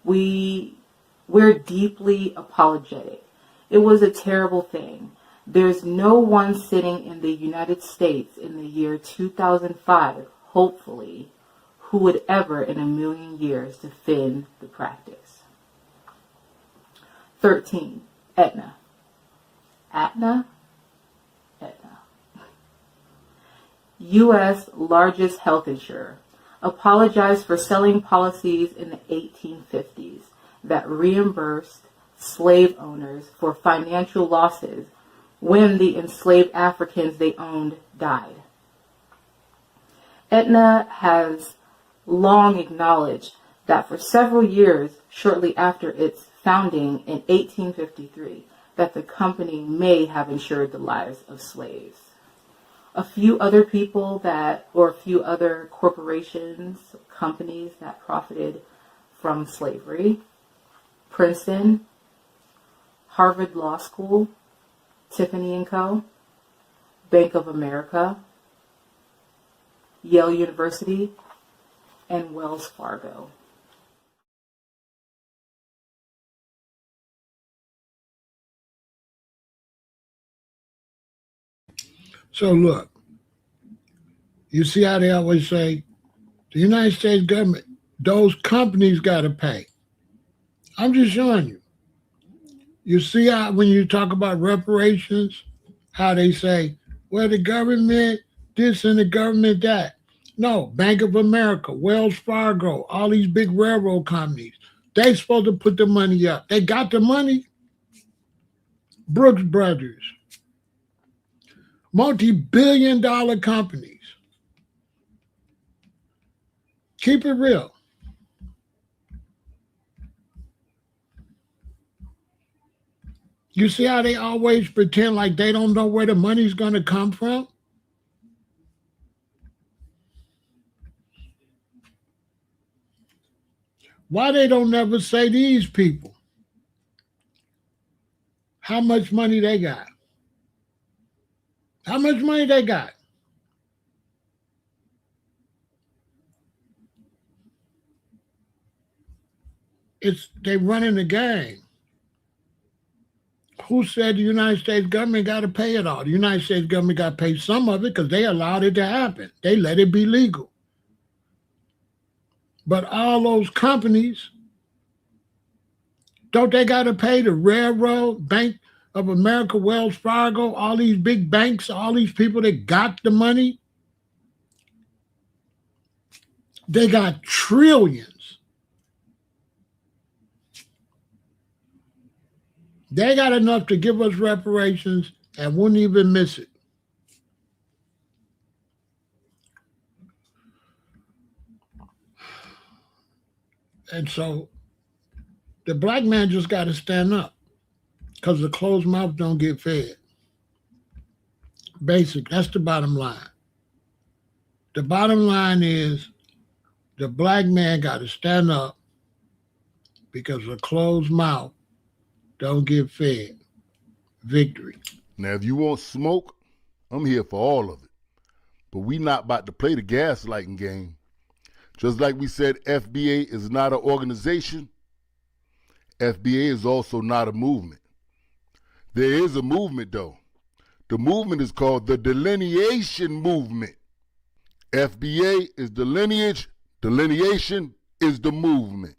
We're deeply apologetic. It was a terrible thing. There's no one sitting in the United States in the year 2005, hopefully, who would ever in a million years defend the practice." 13. Aetna. Aetna? Aetna. U.S. largest health insurer, apologized for selling policies in the 1850s that reimbursed slave owners for financial losses when the enslaved Africans they owned died. Aetna has long acknowledged that for several years shortly after its founding in 1853, that the company may have insured the lives of slaves. A few other corporations, companies that profited from slavery: Princeton, Harvard Law School, Tiffany & Co., Bank of America, Yale University, and Wells Fargo. So look, you see how they always say the United States government, those companies got to pay. I'm just showing you. You see how when you talk about reparations, how they say, well, the government this and the government that. No, Bank of America, Wells Fargo, all these big railroad companies, they supposed to put the money up. They got the money. Brooks Brothers, multi-billion-dollar companies. Keep it real. You see how they always pretend like they don't know where the money's going to come from? Why they don't never say these people how much money they got? How much money they got? It's they running the game. Who said the United States government got to pay it all? The United States government got to pay some of it because they allowed it to happen. They let it be legal. But all those companies, don't they got to pay the railroad, Bank of America, Wells Fargo, all these big banks, all these people that got the money? They got trillions. They got enough to give us reparations and wouldn't even miss it. And so the black man just got to stand up because the closed mouth don't get fed. Basic, that's the bottom line. The bottom line is the black man got to stand up because a closed mouth don't get fed. Victory. Now, if you want smoke, I'm here for all of it. But we not about to play the gaslighting game. Just like we said, FBA is not an organization, FBA is also not a movement. There is a movement, though. The movement is called the Delineation Movement. FBA is the lineage, delineation is the movement.